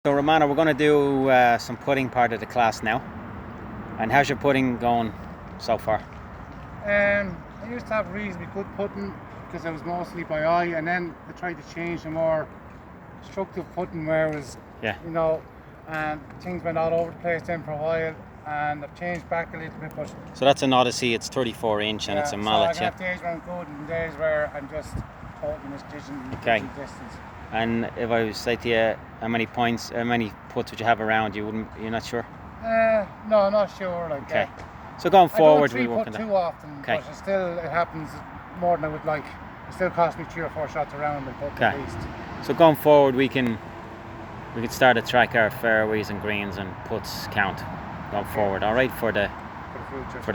So Romano, we're going to do some putting part of the class now. And how's your putting going so far? I used to have reasonably good putting because I was mostly by eye, and then I tried to change to more structured putting where it was, Yeah. and things went all over the place then for a while, and I've changed back a little bit. But So that's an Odyssey, it's 34 inch and it's a mallet, so I have days where I'm good and days where I'm just totally Okay. distance. And if I was to say to you, how many puts would you have around, you're not sure? No, I'm not sure. Okay. So going forward, I don't we'll work put on that. too often, Okay. but it happens more than I would like. It still costs me 3 or 4 shots around the putt at least. So going forward, we can start to track our fairways and greens and puts count going forward. All right, for the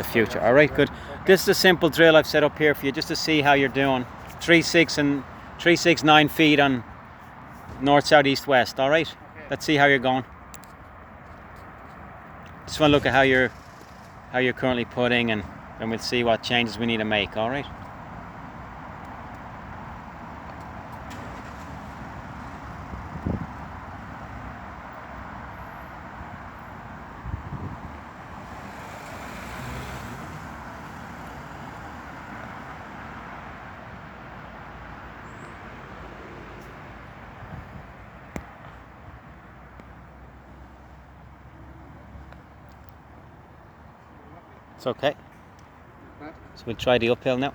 future. All right, good. This is a simple drill I've set up here for you just to see how you're doing. 3, 6 and 3, 6, 9 feet on north, south, east, west. All right. Okay. Let's see how you're going. Just want to look at how you're currently putting, and then we'll see what changes we need to make. All right. It's okay. So we'll try the uphill now.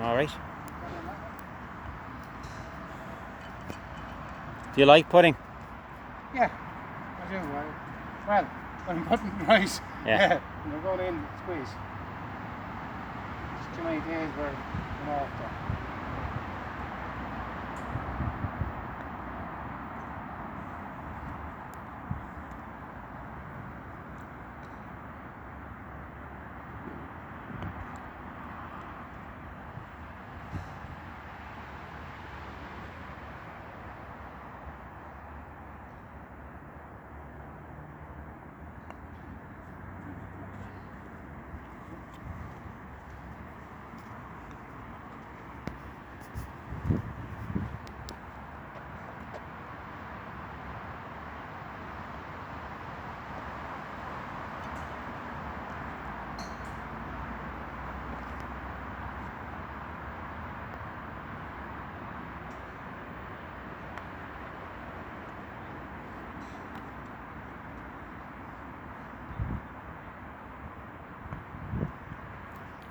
All right. Do you like putting? Yeah, I do. Well, when I'm putting right, Yeah. when I'm going in, squeeze. There's too many days where I'm off there.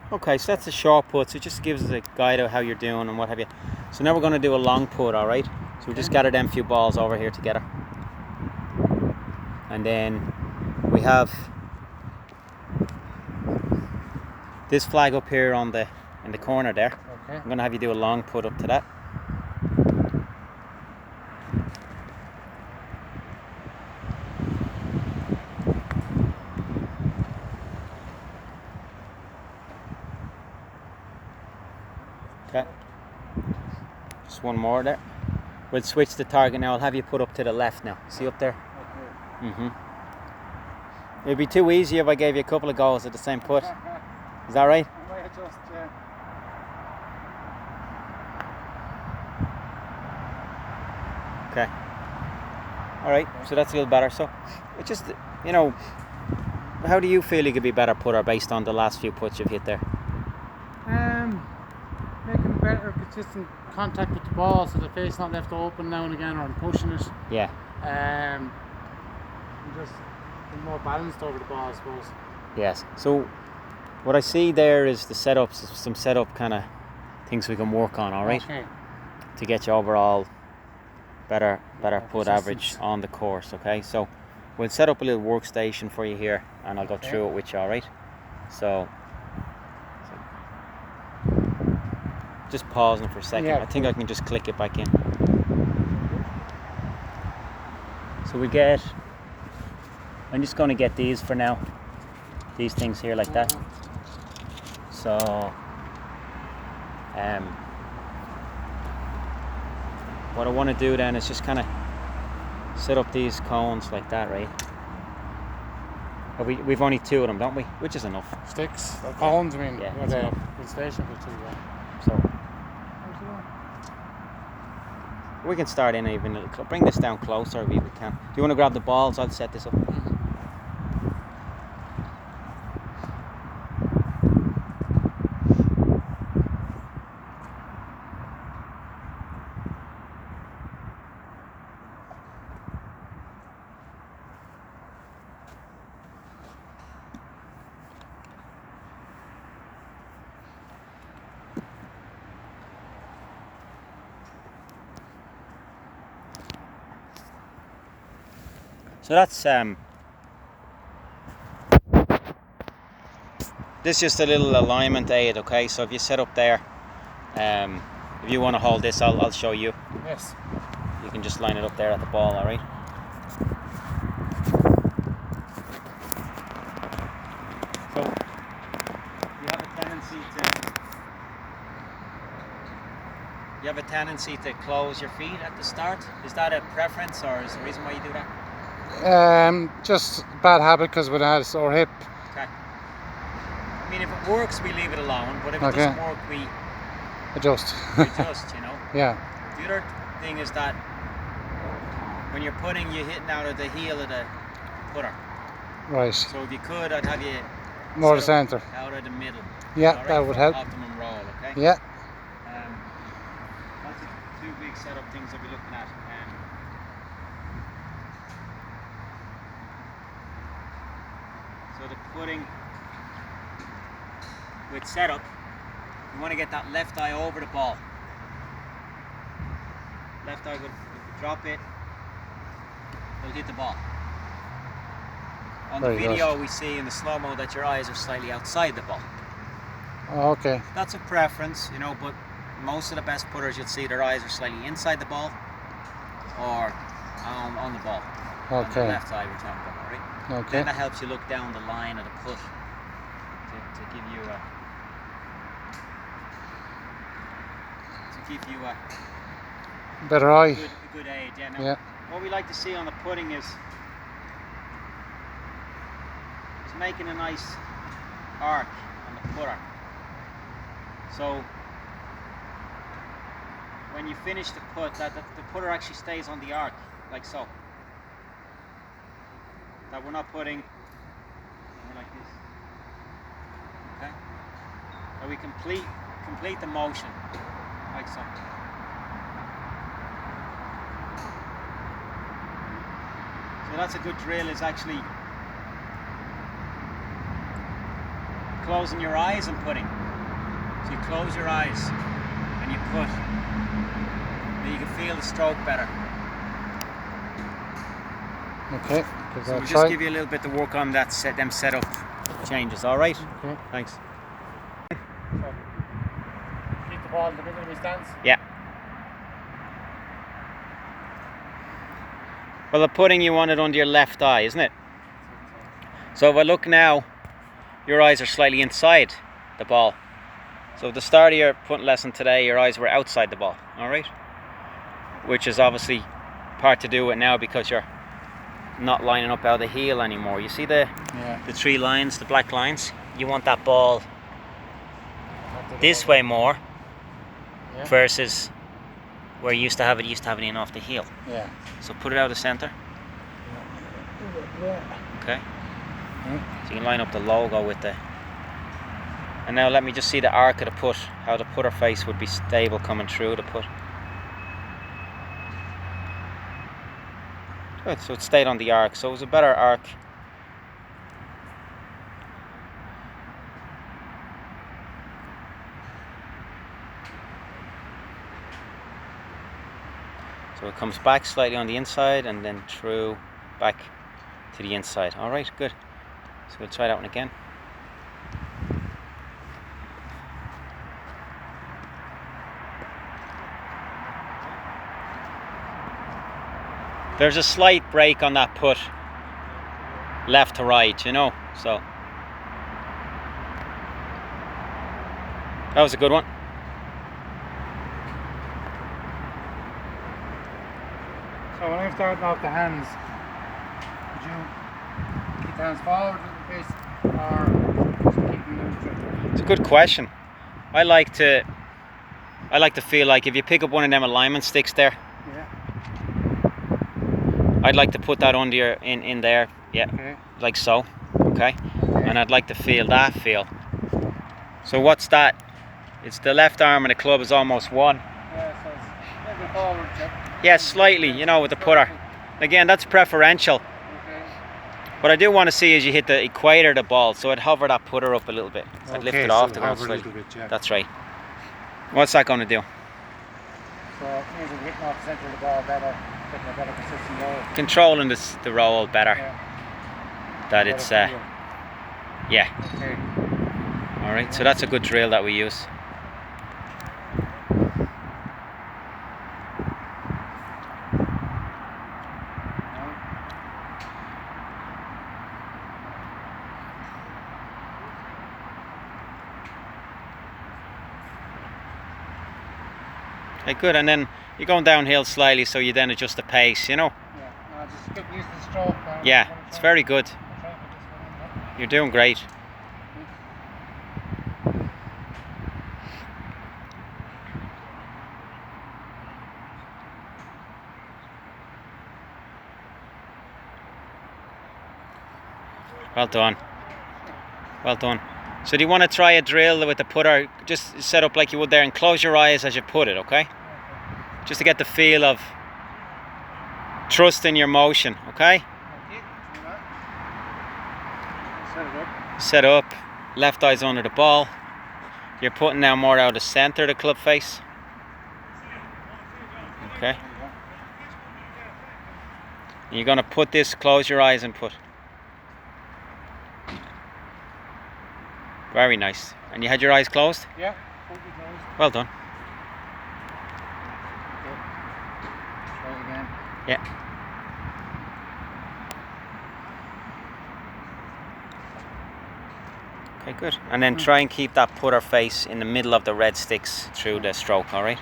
Okay, so that's a short put, so it just gives us a guide of how you're doing and what have you. So now we're going to do a long put, all right? So we just gather them few balls over here together. And then we have this flag up here in the corner there. Okay. I'm going to have you do a long put up to that. Okay. Just one more there. We'll switch the target now. I'll have you put up to the left now. See up there? Okay. It'd be too easy if I gave you a couple of goals at the same put. Is that right? I might adjust, yeah. Okay. All right. So that's a little better. So it just, how do you feel you could be better putter based on the last few putts you've hit there? Making better consistent contact with the ball so the face not left open now and again, or I'm pushing it. Yeah. And just be more balanced over the ball, I suppose. Yes. So what I see there is the setups, some setup kind of things we can work on. All right. Okay. To get you overall better putt average Persistence. on the course. Okay. So we'll set up a little workstation for you here, and I'll go Okay. through it with you. All right. So Just pausing for a second. Yeah, I think cool. I can just click it back in. So we get, I'm just going to get these for now. These things here like that. So, what I want to do then is just kind of set up these cones like that, right? We've only 2 of them, don't we? Which is enough. Sticks, or cones, I mean, Yeah, with that's a station for 2, yeah. So we can start in even a little. Bring this down closer if we can. Do you want to grab the balls? I'll set this up. So that's this is just a little alignment aid, okay? So if you set up there, if you want to hold this, I'll show you. Yes. You can just line it up there at the ball, all right? So you have a tendency to close your feet at the start. Is that a preference, or is there a reason why you do that? Just bad habit because when I had a sore hip. Okay. I mean, if it works, we leave it alone, but if it Okay. doesn't work, we Adjust. adjust, you know? Yeah. The other thing is that when you're putting, you're hitting out of the heel of the putter. Right. So if you could, I'd have you More the set up centre. out of the middle. Yeah, All right, that would for help. optimum roll, okay? Yeah. That's the 2 big setup things that we're looking at. So the putting with setup, you want to get that left eye over the ball. Left eye would drop it, it'll hit the ball. On the Very good. video we see in the slow-mo that your eyes are slightly outside the ball. Oh, okay. That's a preference, you know, but most of the best putters you'll see their eyes are slightly inside the ball or on the ball. On the Okay. left eye we're talking about, all right? Okay. Then that helps you look down the line of the putt to give you a Better eye. good aid. Yeah. Now, Yeah. what we like to see on the putting is making a nice arc on the putter. So when you finish the putt, that the putter actually stays on the arc, like so. That we're not putting more like this. Okay? That we complete the motion, like so. So that's a good drill, is actually closing your eyes and putting. So you close your eyes and you put, then you can feel the stroke better. Okay. Give So that we'll a just try. give you a little bit to work on that them setup changes, all right? Okay. Thanks. So, keep the ball in the middle of my stance. Yeah. Well, the putting, you want it under your left eye, isn't it? So if I look now, your eyes are slightly inside the ball. So at the start of your putting lesson today, your eyes were outside the ball, all right? Which is obviously part to do with now because you're not lining up out of the heel anymore. You see the 3 lines, the black lines? You want that ball this way more versus where you used to have it in off the heel. Yeah. So put it out of center. Okay. So you can line up the logo with the. And now let me just see the arc of the putt, how the putter face would be stable coming through the putt. Good, so it stayed on the arc, so it was a better arc. So it comes back slightly on the inside and then through back to the inside. All right, good. So we'll try that one again. There's a slight break on that putt, left to right, you know, so. That was a good one. So when I'm starting off the hands, would you keep the hands forward a little bit or just keep them neutral? It's a good question. I like to feel like if you pick up one of them alignment sticks there, Yeah. I'd like to put that under your in there, yeah, Okay. like so, okay, and I'd like to feel that feel. So what's that? It's the left arm and the club is almost one. Yeah, so it's a little bit forward. Yeah, slightly, you know, with the putter. Again, that's preferential. Okay. What I do want to see is you hit the equator of the ball, so I'd hover that putter up a little bit. I'd lift it off the ground hover a slightly. little bit, yeah. That's right. What's that going to do? So it means we're hitting off the centre of the ball better, getting a better consistent roll. Controlling the roll better. Yeah. That it's Better feel. yeah. Okay. All right. So that's a good drill that we use. Okay, good. And then you're going downhill slightly, so you then adjust the pace. You know. Yeah. Now just get used to the stroke. Yeah, it's very good. I'll try and put this one in. You're doing great. Well done. Well done. So do you want to try a drill with the putter? Just set up like you would there and close your eyes as you put it, okay? Just to get the feel of trust in your motion, okay? Set it up. Set up, left eye's under the ball. You're putting now more out of the centre of the club face. Okay. And you're going to put this, close your eyes and put. Very nice. And you had your eyes closed? Yeah. Completely closed. Well done. Okay. Try it again. Yeah. Okay, good. And then try and keep that putter face in the middle of the red sticks through the stroke, all right?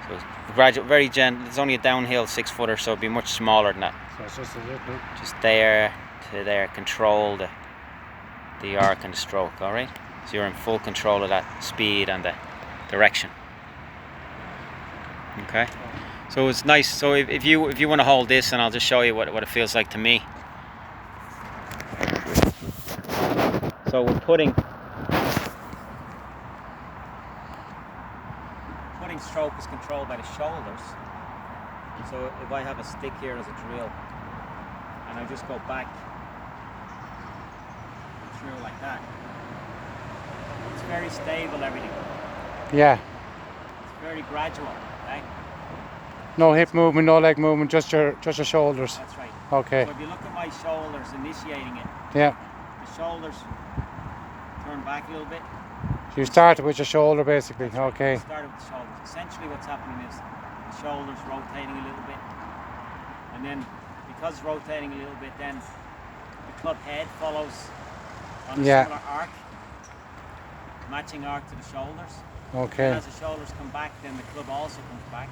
So it's gradual, very gentle. It's only a downhill 6-footer, so it'll be much smaller than that. So it's just a little bit. Just there to there, control the arc and the stroke, all right? So you're in full control of that speed and the direction. Okay. So it's nice. So if you want to hold this, and I'll just show you what it feels like to me. So we're putting stroke is controlled by the shoulders. So if I have a stick here as a drill, and I just go back through like that, it's very stable, everything. Yeah. It's very gradual, okay? No hip movement, no leg movement, just your shoulders. That's right. Okay. So if you look at my shoulders initiating it, Yeah. the shoulders turn back a little bit. You started with your shoulder basically. Okay. Started with the shoulders. Essentially what's happening is the shoulders rotating a little bit, and then because it's rotating a little bit, then the club head follows on a similar arc, matching arc to the shoulders. Okay. And as the shoulders come back, then the club also comes back.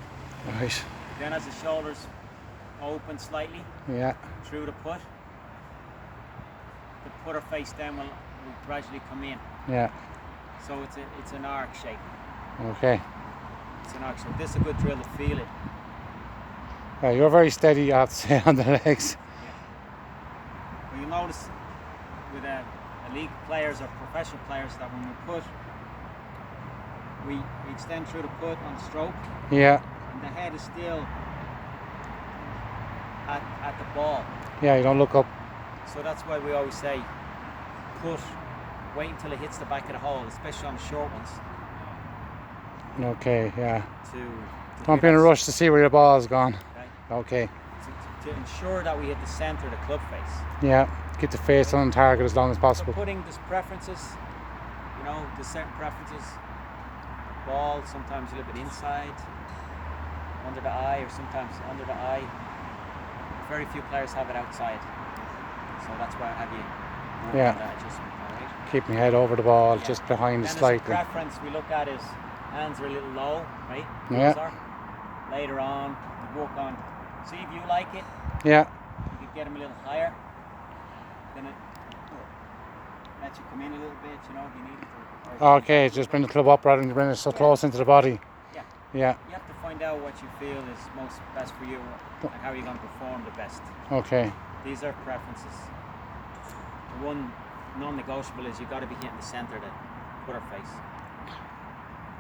Right. Then as the shoulders open slightly Yeah. through the putter face then will gradually come in. Yeah. So it's an arc shape. Okay. It's an arc. So this is a good drill to feel it. Yeah, you're very steady, I have to say, on the legs. Well, you'll notice with elite players or professional players that when we put, we extend through the put on the stroke, Yeah. and the head is still at the ball. Yeah, you don't look up. So that's why we always say, wait until it hits the back of the hole, especially on the short ones. Okay, yeah. Don't be in a rush to see where your ball's gone. Okay. Okay. To ensure that we hit the centre of the club face. Yeah. Keep the face on target as long as So possible. putting these preferences, there's certain preferences. Ball sometimes a little bit inside, under the eye, or sometimes under the eye. very few players have it outside. So that's why I have you work Yeah. on that adjustment, alright? Keep my head over the ball, Yeah. just behind Then as a slightly. preference we look at is hands are a little low, right? Yeah. Those are. Later on, we work on, see if you like it, Yeah, you could get them a little higher. Then it lets you come in a little bit, you know, if you need it. okay, just bring the club up rather than bring it so close into the body. Yeah. Yeah, You have to find out what you feel is most best for you and how you're going to perform the best. okay. These are preferences. The one non-negotiable is you've got to be hitting the centre of the putter face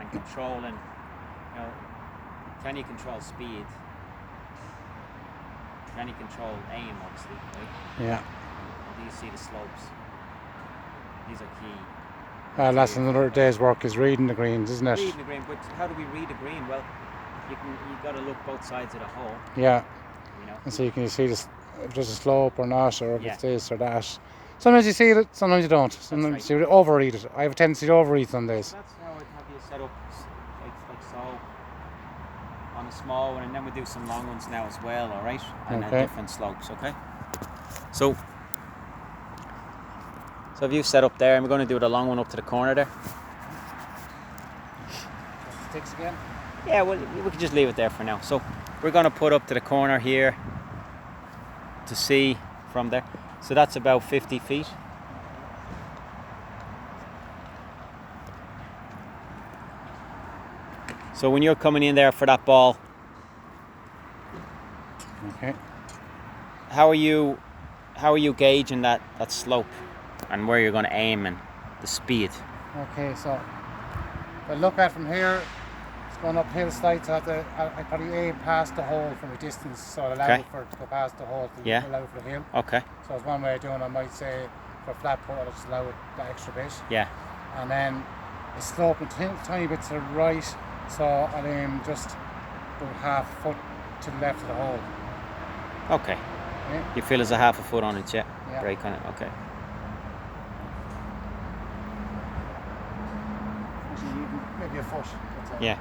and controlling, you know, can you control speed? Can you control aim, obviously, right? Yeah. And do you see the slopes? These are key. That's another day's work, is reading the greens, isn't it? Reading the green, but how do we read the green? Well, you've got to look both sides of the hole, Yeah, you know. and so you can see this, if there's a slope or not, or if Yeah. it's this or that. Sometimes you see it, sometimes you don't. Sometimes right. you overread it. I have a tendency to overread some days. So that's how I'd have you set up like so on a small one, and then we'll do some long ones now as well, alright? And Okay. different slopes, okay? So have you set up there, and we're going to do the long one up to the corner there? Sticks again? Yeah, well, we could just leave it there for now. So we're going to put up to the corner here to see from there. So that's about 50 feet. So when you're coming in there for that ball, Okay. how are you gauging that slope and where you're going to aim and the speed? Okay, so if I look at from here, it's going uphill slight, so I probably aim past the hole from a distance, so I'll allow Okay. it for it to go past the hole to Yeah. allow it for the hill. Okay. So it's one way of doing it. I might say for flat putt, I'll just allow it that extra bit. Yeah. And then the slope a tiny bit to the right, so I'll aim just about half foot to the left of the hole. Okay. Yeah. You feel there's a half a foot on it, yeah? Yeah. Right, kind of. Okay. Actually, even maybe a foot. That's all. Yeah.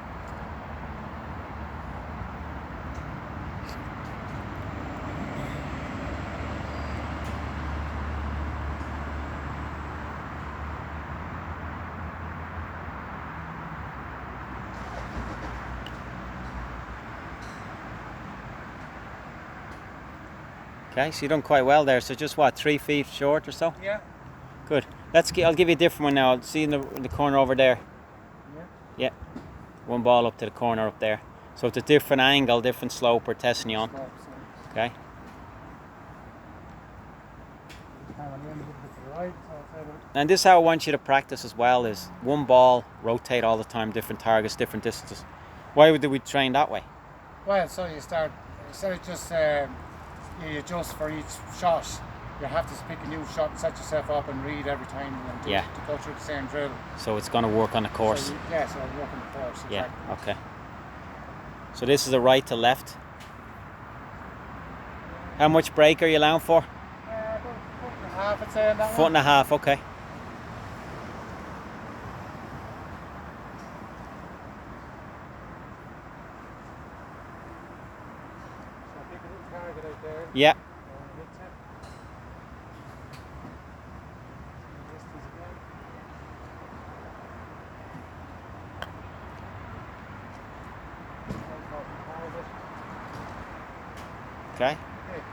Okay, so you've done quite well there. So just what, 3 feet short or so? Yeah. Good. I'll give you a different one now. I'll see in the corner over there. Yeah. Yeah. One ball up to the corner up there. So it's a different angle, different slope we're testing you on. Slope, so Okay. kind of lean a little bit to the right, so I'll say about And this is how I want you to practice as well, is one ball, rotate all the time, different targets, different distances. Why do we train that way? well, so you start, instead of just you adjust for each shot, you have to pick a new shot and set yourself up and read every time and Yeah. to go through the same drill. So it's going to work on the course. So yeah, so I'll work on the course. Yeah, Exactly. okay. So this is a right to left. How much break are you allowing for? About a foot and a half, I'd say, on that Foot and a half, okay. So pick a little target out there. Yeah, Hits it. Distance again. okay.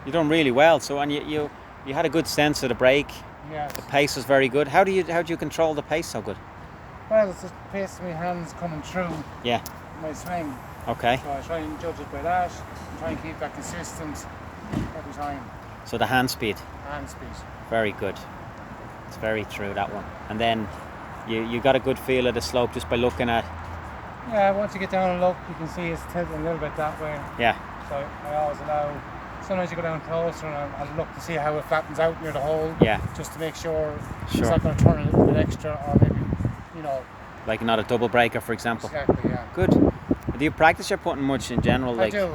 You've done really well. So and you had a good sense of the break. Yes. The pace was very good. How do you control the pace so good? Well, it's just the pace of my hands coming through Yeah. my swing. Okay. So I try and judge it by that and try and keep that consistent every time. So the hand speed, Hand speed. very good. It's very true, that one. And then you got a good feel of the slope just by looking at. Yeah, once you get down and look, you can see it's tilting a little bit that way. Yeah. So I always allow, sometimes you go down closer and I'll look to see how it flattens out near the hole. Yeah. Just to make sure Sure. it's not going to turn a little bit extra or maybe, you know, Like not a double breaker, for example. exactly, yeah. Good. Do you practice your putting much in general? I Like. do.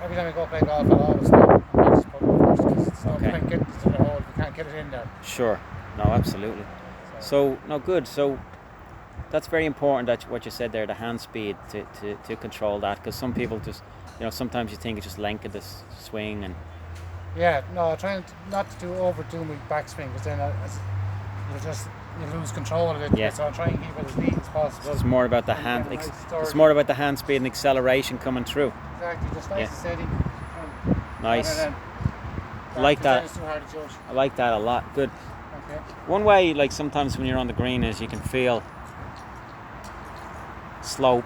Every time I go play golf, I'll always stop and practice putting first because it's no Okay. point getting to the hole if you can't get it in there. Sure. No, absolutely. So no, good. So that's very important that what you said there, the hand speed to control that, because some people just, sometimes you think it's just length of this swing and Yeah, no, trying not to overdo my backswing because then you lose control of it. Yeah. So I'm trying to keep it as neat as possible. It's more about the And hand. get a nice It's storage. more about the hand speed and acceleration coming through. Exactly, just nice Yeah. and steady. Nice. Rather than Like that. It's too hard to judge. I like that a lot. Good. Okay. One way, like sometimes when you're on the green, is you can feel slope.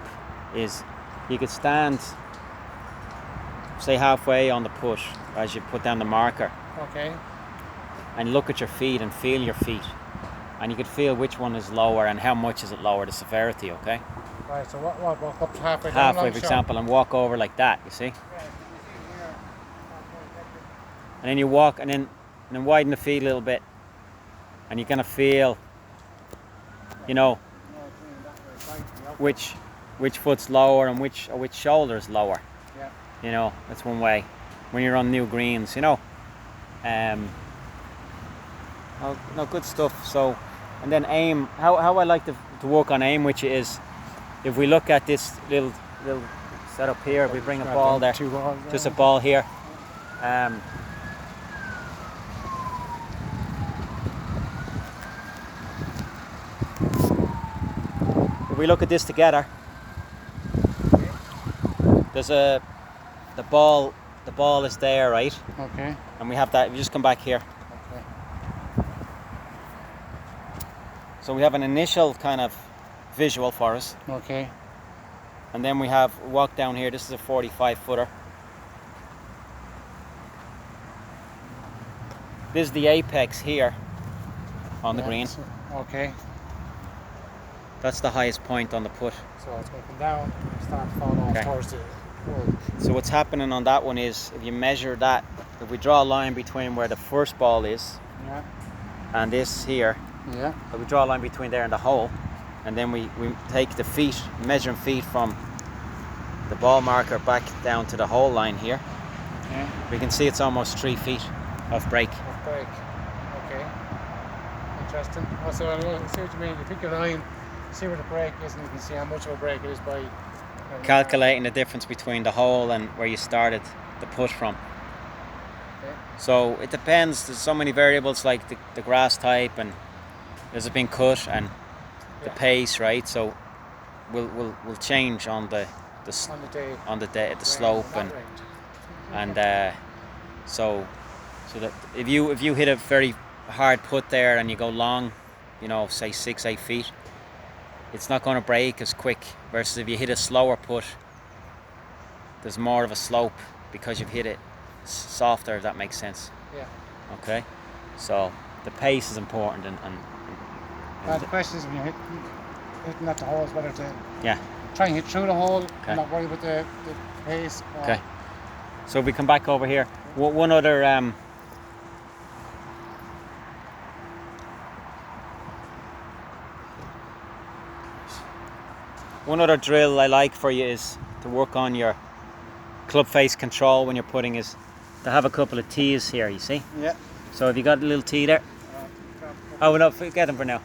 Is you could stand, say halfway on the putt as you put down the marker, Okay. and look at your feet and feel your feet, and you could feel which one is lower and how much is it lower, the severity. Okay. Right. So what? Walk up to halfway. down Halfway, along for the shot. example, and walk over like that. You see, Yeah, you see here. and then you walk, and then widen the feet a little bit, and you're gonna feel, you know, which foot's lower and which shoulder is lower. Yeah. You know, that's one way. When you're on new greens, you know. No, good stuff. So, and then aim. How I like to work on aim, which is, if we look at this little setup here, we bring a ball there, Two balls. just a ball here. If we look at this together, there's the ball is there, right? Okay. And we have that. If you just come back here, Okay. so we have an initial kind of visual for us, Okay. and then we have walk down here. This is a 45 footer. This is the apex here on the Yeah, green. Okay. That's the highest point on the putt. So it's going to come down and start falling off Okay. towards the hole. So what's happening on that one is, if you measure that, if we draw a line between where the first ball is Yeah. and this here, Yeah. if we draw a line between there and the hole, and then we take the feet, measuring feet from the ball marker back down to the hole line here, Okay. we can see it's almost 3 feet of break. Off break. Okay. Interesting. Also, I see what you mean. You pick your line, see where the break is, and you can see how much of a break it is by Calculating the difference between the hole and where you started the putt from. Okay. So it depends. There's so many variables, like the grass type, and has it been cut, and the Yeah. pace, right? So we'll change on the On the day. the slope, and so that if you hit a very hard putt there and you go long, you know, say 6-8 feet, it's not going to break as quick. Versus if you hit a slower putt, there's more of a slope because you've hit it softer, if that makes sense. Yeah. Okay, so the pace is important, and The question is when you're hitting at the hole, is whether to yeah. try and hit through the hole Okay. and not worry about the pace. Or Okay. So if we come back over here, one other drill I like for you is to work on your club face control when you're putting, is to have a couple of tees here, you see? Yeah. So have you got a little tee there? Oh no, forget them for now.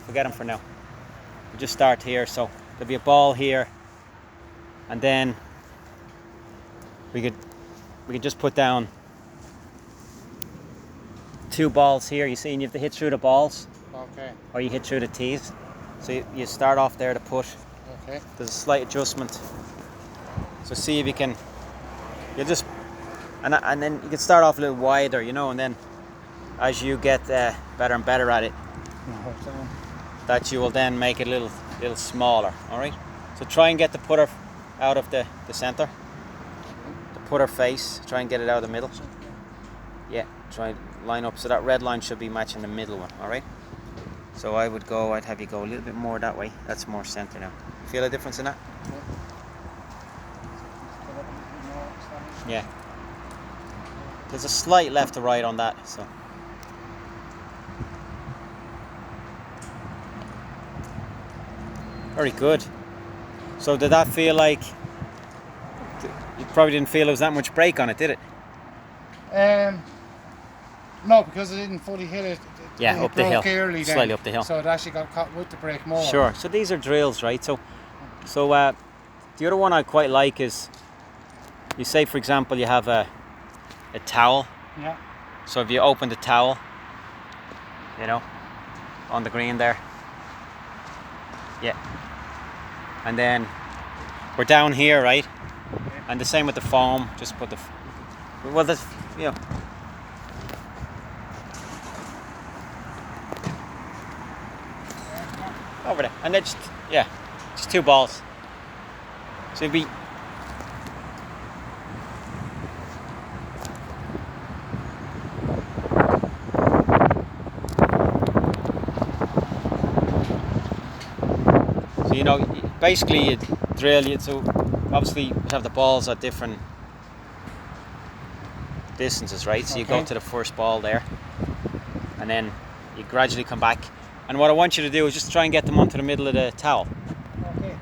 We'll just start here. So there'll be a ball here, and then we could just put down 2 balls here. You see, and you have to hit through the balls, Okay. or you hit through the tees. So you start off there to push. Okay. There's a slight adjustment. So see if you can. You just and then you can start off a little wider, you know, and then as you get better and better at it, that you will then make it a little smaller. All right. So try and get the putter out of the center. The putter face. Try and get it out of the middle. Yeah. Try and line up so that red line should be matching the middle one. All right. So I'd have you go a little bit more that way. That's more center now. Feel a difference in that? Yeah. There's a slight left to right on that, so. Very good. So did that feel like, you probably didn't feel there was that much break on it, did it? No, because I didn't fully hit it. Yeah, it up the hill. broke early then, Slightly up the hill. So it actually got caught with the break more. Sure. So these are drills, right? So the other one I quite like is, you say for example you have a towel, Yeah. So if you open the towel, you know, on the green there, yeah, and then we're down here, right? And the same with the foam. Just put the well, that's, you know. Over there, and then just, yeah, just 2 balls. So it'd be, so you know, basically you drill it. So obviously you have the balls at different distances, right? So you go Okay. to the first ball there, and then you gradually come back. And what I want you to do is just try and get them onto the middle of the towel. Okay.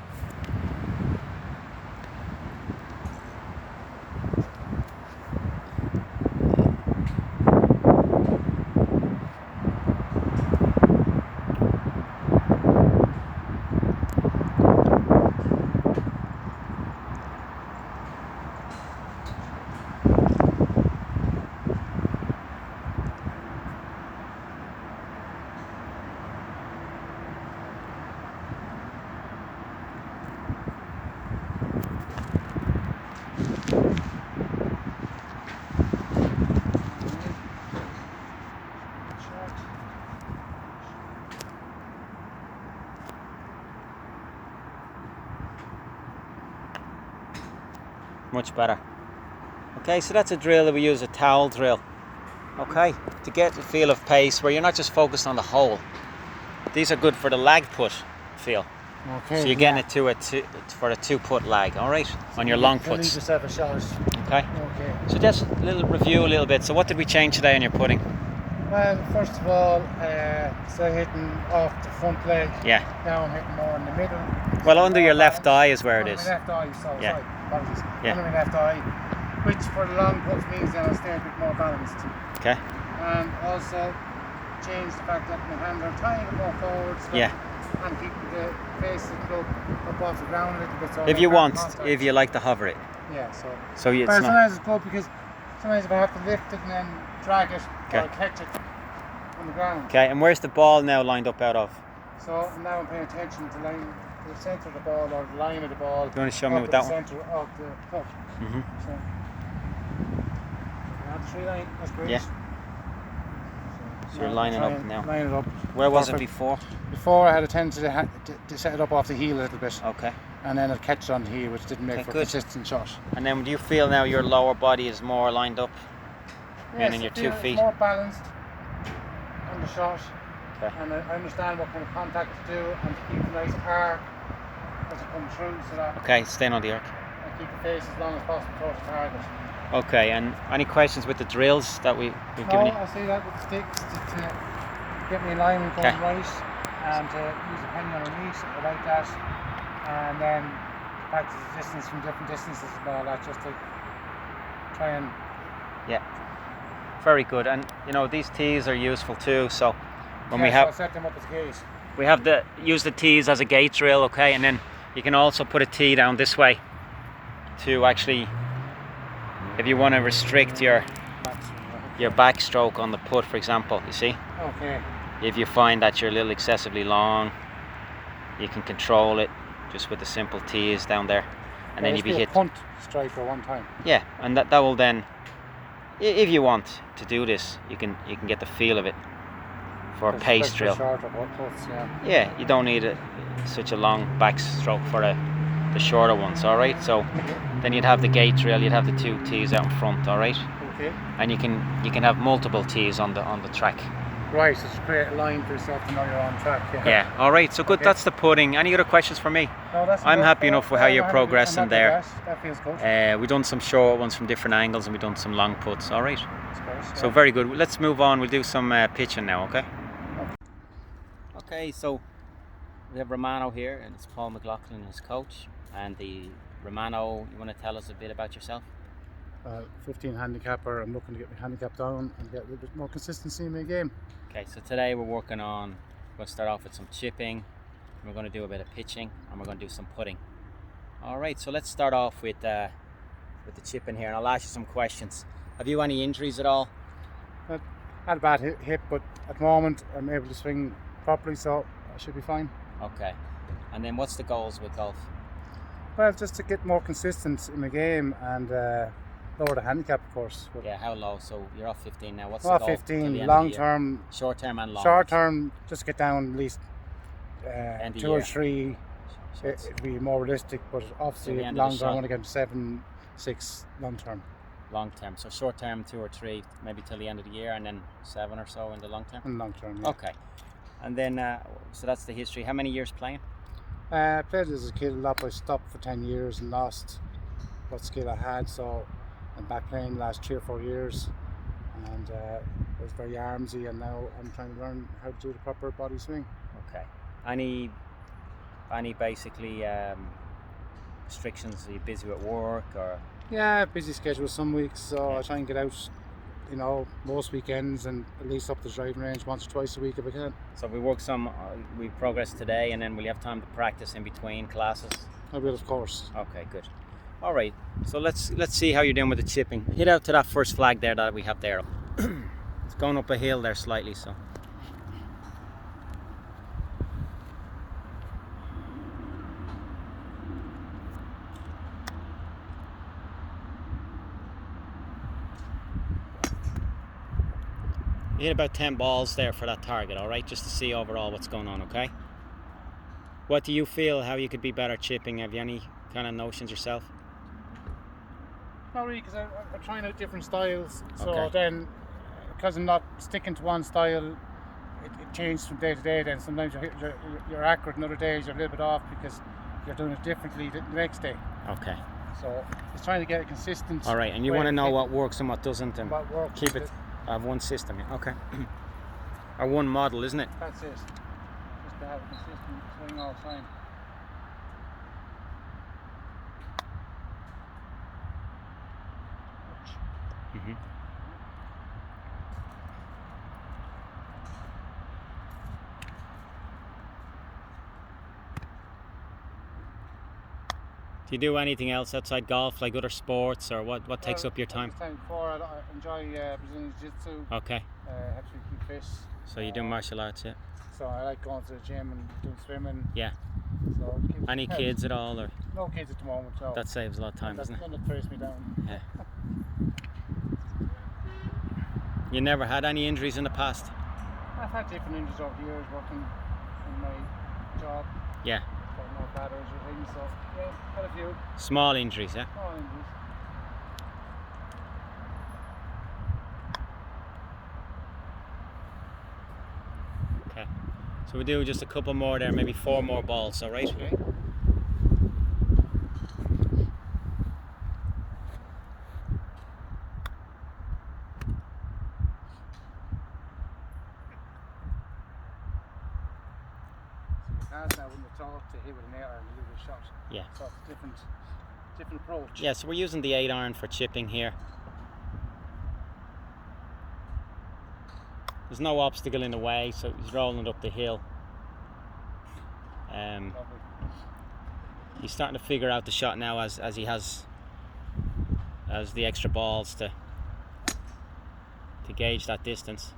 Much better. Okay, so that's a drill that we use, a towel drill. Okay, to get the feel of pace where you're not just focused on the hole. These are good for the lag put feel. Okay. So you're getting it to for a 2-put lag, all right, on your long Leave puts. yourself a shot. Okay. Okay. So just a little review a little bit. So what did we change today on your putting? Well, first of all, so hitting off the front leg. Yeah. Now I'm hitting more in the middle. Well, under More your left balance. eye is where it Under is. my left eye, sorry, Yeah. sorry, apologies. Yeah. Under my left eye, which for the long puts means then I'll stay a bit more balanced. Okay. And also change the fact that my hands are tiny bit more forwards. Yeah. And keep the face of the club up off the ground a little bit. So If I you have want, contact. if you like to hover it. Yeah, so. So it's But not. sometimes it's good because sometimes if I have to lift it and then drag it Okay. or catch it on the ground. Okay, and where's the ball now lined up out of? So now I'm paying attention to the centre of the ball or the line of the ball. You want to show me up with at that the one? centre of the putt. Mm-hmm. So, the tree line, that's great. Yeah. So you're lining try up and now. Line it up. Where was it Perfect. before? Before I had a tendency to set it up off the heel a little bit, Okay. and then I'd catch it on the heel, which didn't make Okay, for a good. consistent shot. And then do you feel now your lower body is more lined up? Meaning your I 2 feel it's feet? more balanced on the shot, Okay. and I understand what kind of contact to do, and to keep a nice arc as it comes through, so that Okay, staying on the arc. I keep the face as long as possible towards the target. Okay, and any questions with the drills that we've No, given you? I see that with sticks to get me alignment going Okay. right, and to use a penny underneath, I like that, and then practice the distance from different distances and all that, just to try and Very good. And you know, these tees are useful too. So when yeah, we so I'll have set them up as gates. we have the use the tees as a gate drill, okay, and then you can also put a tee down this way to actually, if you want to restrict your backstroke on the putt, for example, you see, Okay. if you find that you're a little excessively long, you can control it just with the simple tees down there, and then Well, you'll be let's do hit. a punt striker one time. Yeah, and that will then, if you want to do this, you can get the feel of it for a pace Especially drill. Shorter putts, yeah. Yeah, you don't need such a long backstroke for the shorter ones, all right? So then you'd have the gate drill, you'd have the 2 tees out in front, all right? Okay. And you can have multiple tees on the track. Right, so just create a line for yourself to know you're on track. Yeah, all right. So good. Okay. That's the putting. Any other questions for me? No, that's I'm enough. happy enough with how you're I'm progressing happy there. with that feels good. We've done some short ones from different angles, and we've done some long puts. All right. That's great, So yeah. very good. Let's move on. We'll do some pitching now. Okay. Okay. So we have Romano here, and it's Paul McLaughlin, his coach. And the Romano, you want to tell us a bit about yourself? 15 handicapper. I'm looking to get my handicap down and get a little bit more consistency in my game. Okay. So today we're working on. We're going to start off with some chipping. We're going to do a bit of pitching, and we're going to do some putting. All right. So let's start off with the chipping here, and I'll ask you some questions. Have you any injuries at all? had a bad hip, but at the moment I'm able to swing properly, so I should be fine. Okay. And then what's the goals with golf? Well, just to get more consistent in the game and lower the handicap, of course. But Yeah, how low? So you're off 15 now. What's not the goal? till the 15, end of long the year? term. Short term and long. Short term, just get down at least End of 2 or year. 3. Shots. It'd be more realistic, but Till obviously the end of the long term, I shot. want to get 7, 6 long term. Long term. So short term 2 or 3, maybe till the end of the year, and then 7 or so in the long term. And long term, yeah. Okay. And then so that's the history. How many years playing? Played as a kid a lot, but I stopped for 10 years and lost what skill I had. So I'm back playing the last 3 or 4 years, and I was very armsy, and now I'm trying to learn how to do the proper body swing. Okay. Any basically restrictions? Are you busy with work or? Yeah, busy schedule some weeks, so Yeah. I try and get out, most weekends, and at least up the driving range once or twice a week if I can. So we work some, we progress today, and then we'll have time to practice in between classes. I will, of course. Okay, good. All right. So let's see how you're doing with the chipping. Hit out to that first flag there that we have there. It's going up a hill there slightly, so. You hit about 10 balls there for that target, all right? Just to see overall what's going on, okay? What do you feel how you could be better chipping? Have you any kind of notions yourself? Not really, because I'm trying out different styles. So Okay. then, because I'm not sticking to one style, it changes from day to day. Then sometimes you're accurate, and other days you're a little bit off because you're doing it differently the next day. Okay. So it's trying to get a consistent. All right, and you way want to of know hitting what works and what doesn't, and what works. keep it one system. Yeah. Okay. Or one model, isn't it? That's it. Just to have a consistent swing all the time. Mm-hmm. Do you do anything else outside golf, like other sports, or what takes up your time? This time before, I enjoy Brazilian Jiu-Jitsu. Okay. Helps me keep fit. So you do martial arts, yeah? So I like going to the gym and doing swimming. Yeah. So it keeps Any me kids at all, or No kids at the moment. So that saves a lot of time, that's doesn't it? going to trace me down. Yeah. You never had any injuries in the past? I've had different injuries over the years working in my job. Yeah. But no bad or things. So yeah, had a few Small injuries, yeah? small injuries. Okay. So we do just a couple more there, maybe 4 more balls, all right? Okay. Hands now wouldn't have thought to hit with an air and do a shot. Yeah. So it's a different approach. Yeah, so we're using the 8 iron for chipping here. There's no obstacle in the way, so he's rolling up the hill. Lovely. He's starting to figure out the shot now as he has the extra balls to gauge that distance.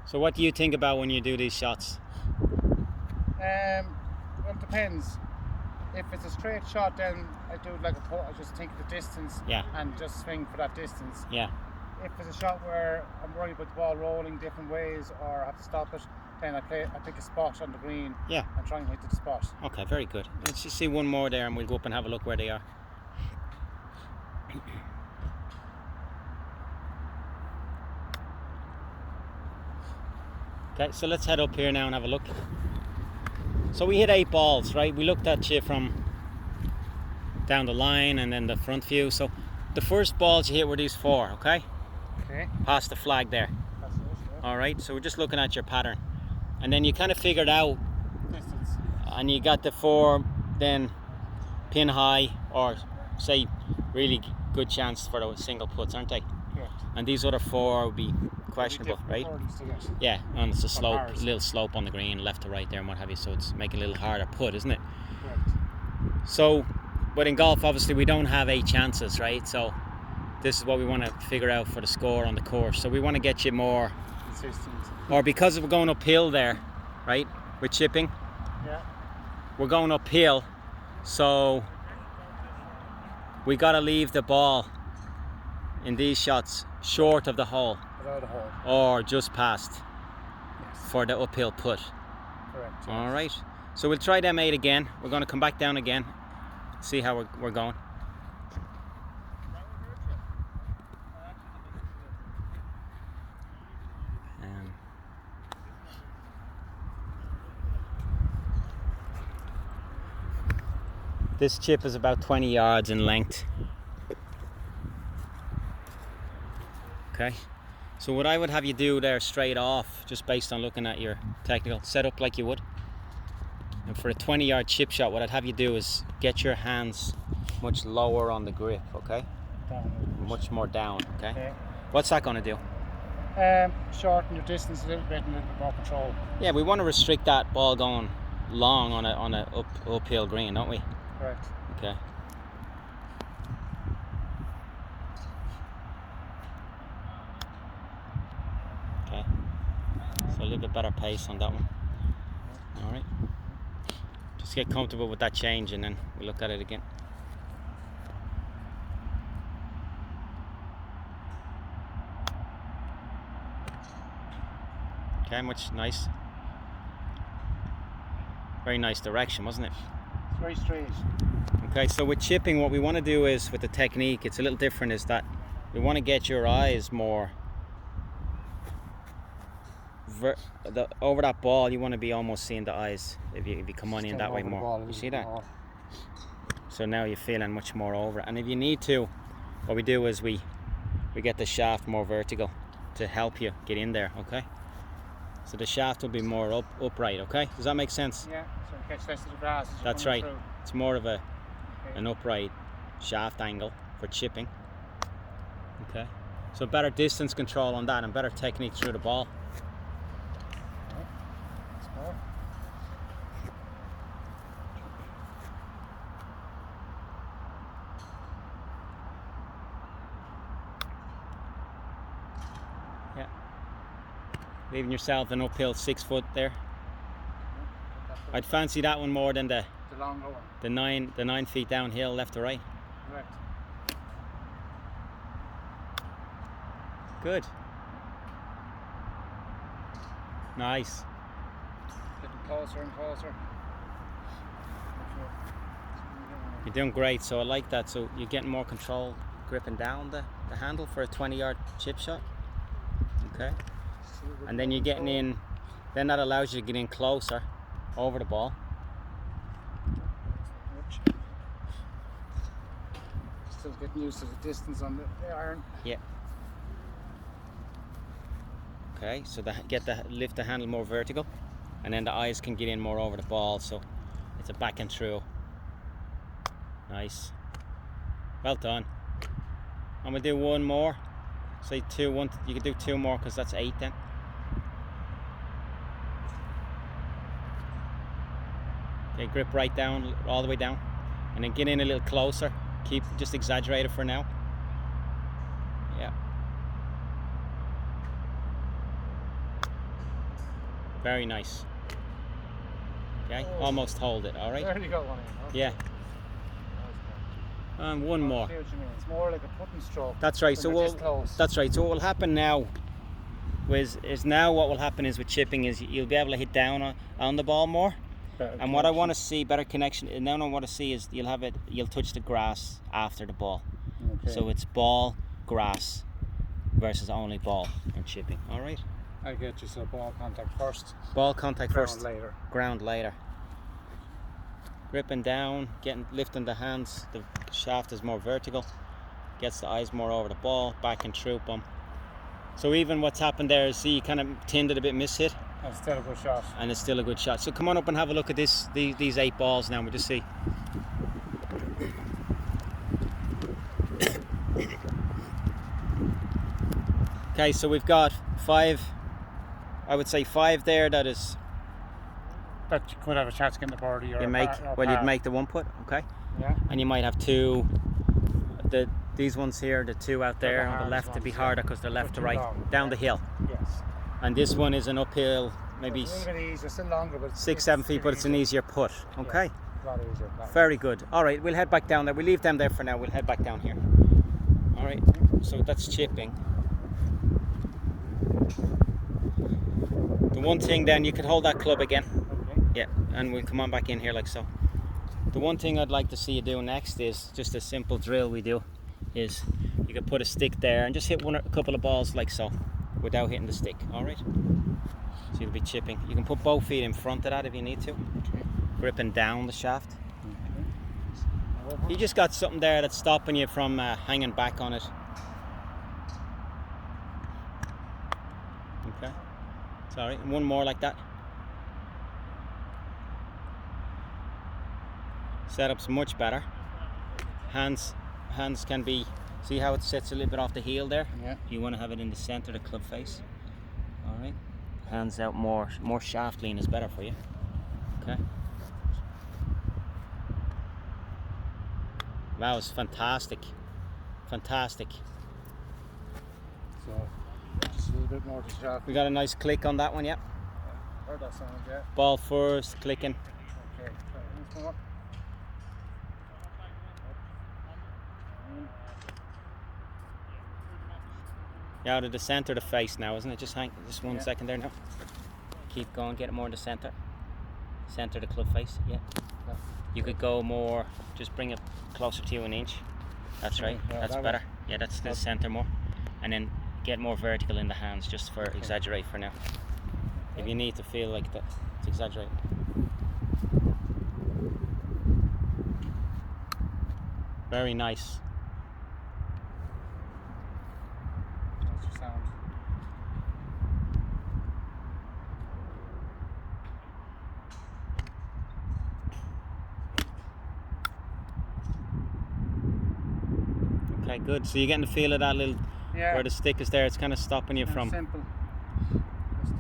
So what do you think about when you do these shots? Well, it depends. If it's a straight shot, then I do like a putt. I just think of the distance Yeah. and just swing for that distance. Yeah. If it's a shot where I'm worried about the ball rolling different ways or I have to stop it, then I pick a spot on the green Yeah. and try and hit the spot. Okay, very good. Let's just see one more there and we'll go up and have a look where they are. Okay, so let's head up here now and have a look. So we hit 8 balls, right? We looked at you from down the line and then the front view. So the first balls you hit were these 4, okay? Okay. Past the flag there. That's it. Yeah. All right, so we're just looking at your pattern. And then you kind of figured out, Distance. and you got the 4 then pin high, or say really good chance for those single putts, aren't they? Correct. And these other 4 would be questionable, right? Yeah, and it's a slope, ours. little slope on the green, left to right there and what have you, so it's making a little harder putt, isn't it? Correct. So, but in golf, obviously, we don't have 8 chances, right? So this is what we want to figure out for the score on the course. So we want to get you more consistent. Or because we're going uphill there, right, with chipping, Yeah. we're going uphill, so we got to leave the ball in these shots short of the hole Without a hole. or just past Yes. for the uphill putt. Correct. All right, so we'll try them 8 again. We're going to come back down again, see how we're going. This chip is about 20 yards in length. Okay, so what I would have you do there straight off, just based on looking at your technical setup like you would, and for a 20-yard chip shot, what I'd have you do is get your hands much lower on the grip, okay? Down. Much more down, okay? Okay. What's that going to do? Shorten your distance a little bit and a little bit more control. Yeah, we want to restrict that ball going long on a uphill green, don't we? Correct. Okay. Okay. So a little bit better pace on that one. All right. Just get comfortable with that change and then we'll look at it again. Okay, much nice. Very nice direction, wasn't it? It's very straight. Okay, so with chipping, what we want to do is, with the technique, it's a little different, is that we want to get your eyes more over that ball. You want to be almost seeing the eyes if you come on in that way more. You see that? So now you're feeling much more over it. And if you need to, what we do is we get the shaft more vertical to help you get in there, okay? So the shaft will be more upright, okay? Does that make sense? Yeah, so you catch less of the grass. As That's you're right. coming It's more of an upright shaft angle for chipping. Okay, so better distance control on that and better technique through the ball. through. Okay. That's more. Yeah. Leaving yourself an uphill 6 foot there. I'd fancy that one more than the longer one. the 9 feet downhill left to right. Correct. Good. Nice. Getting closer and closer. You're doing great, so I like that. So you're getting more control gripping down the handle for a 20-yard chip shot. Okay. And then you're getting in, then that allows you to get in closer over the ball. Still getting used to the distance on the iron. Yeah. Okay, so lift the handle more vertical, and then the eyes can get in more over the ball, so it's a back and through. Nice. Well done. I'm gonna do one more. Say 2, 1. You can do 2 more because that's 8 then. Okay, grip right down, all the way down, and then get in a little closer. Just exaggerate it for now. Yeah. Very nice. Okay, almost hold it. All right. There you go, one in. Okay. Yeah. And one more. I see what you mean. It's more like a putting stroke. That's right. So this close. that's right. So what will happen now is now what will happen is with chipping is you'll be able to hit down on the ball more. Better And what I want to connection. see, better connection. And now what I want to see is you'll touch the grass after the ball. Okay. So it's ball, grass versus only ball and chipping. All right. I get you. So ball contact first. Ball contact Ground first, later. ground later. Gripping down, lifting the hands. The shaft is more vertical. Gets the eyes more over the ball, back and troop them. So even what's happened there is, see, you kind of tinned it a bit mishit, And still a good shot. and it's still a good shot. So come on up and have a look at these 8 balls now. We'll just see. Okay, so we've got 5. I would say 5 there. That is, That you could have a chance of getting the birdie or you'd make the 1 putt. Okay. Yeah. And you might have 2 these ones here, the two out They're the there on the hardest left, to be ones, harder yeah. because they're left to They're too right, long, down yeah. the hill. Yes. And this one is an uphill, maybe It's a little bit easier, still longer, but 6-7 feet, but it's an easier putt. Okay, A lot easier. very good. All right, we'll head back down there. We'll leave them there for now. We'll head back down here. All right, so that's chipping. The one thing then, you could hold that club again. Okay. Yeah, and we'll come on back in here like so. The one thing I'd like to see you do next is just a simple drill we do. Is you could put a stick there and just hit a couple of balls like so, without hitting the stick. All right. So you'll be chipping. You can put both feet in front of that if you need to, gripping down the shaft. You just got something there that's stopping you from hanging back on it. Okay. Sorry. One more like that. Setup's much better. Hands can be, see how it sits a little bit off the heel there? Yeah. You want to have it in the center of the club face. All right. Hands out more shaft lean is better for you. Okay. That was fantastic. Fantastic. So just a little bit more to shaft. We got a nice click on that one, yeah. Heard that sound, yeah. Ball first, clicking. Okay. Once more. Yeah, out of the center of the face now, isn't it? Just hang, just 1 Yeah. second there now. Keep going, get it more in the center. Center of the club face, yeah. Yeah. You could go more, just bring it closer to you an inch. That's right, Yeah, that's that better. way. Yeah, that's the Okay. center more. And then get more vertical in the hands, just for exaggerate for now. If you need to feel like that, to exaggerate. Very nice. That's your sound. Okay, good. So you're getting the feel of that little, Yeah. where the stick is there, it's kind of stopping you and from. simple. Just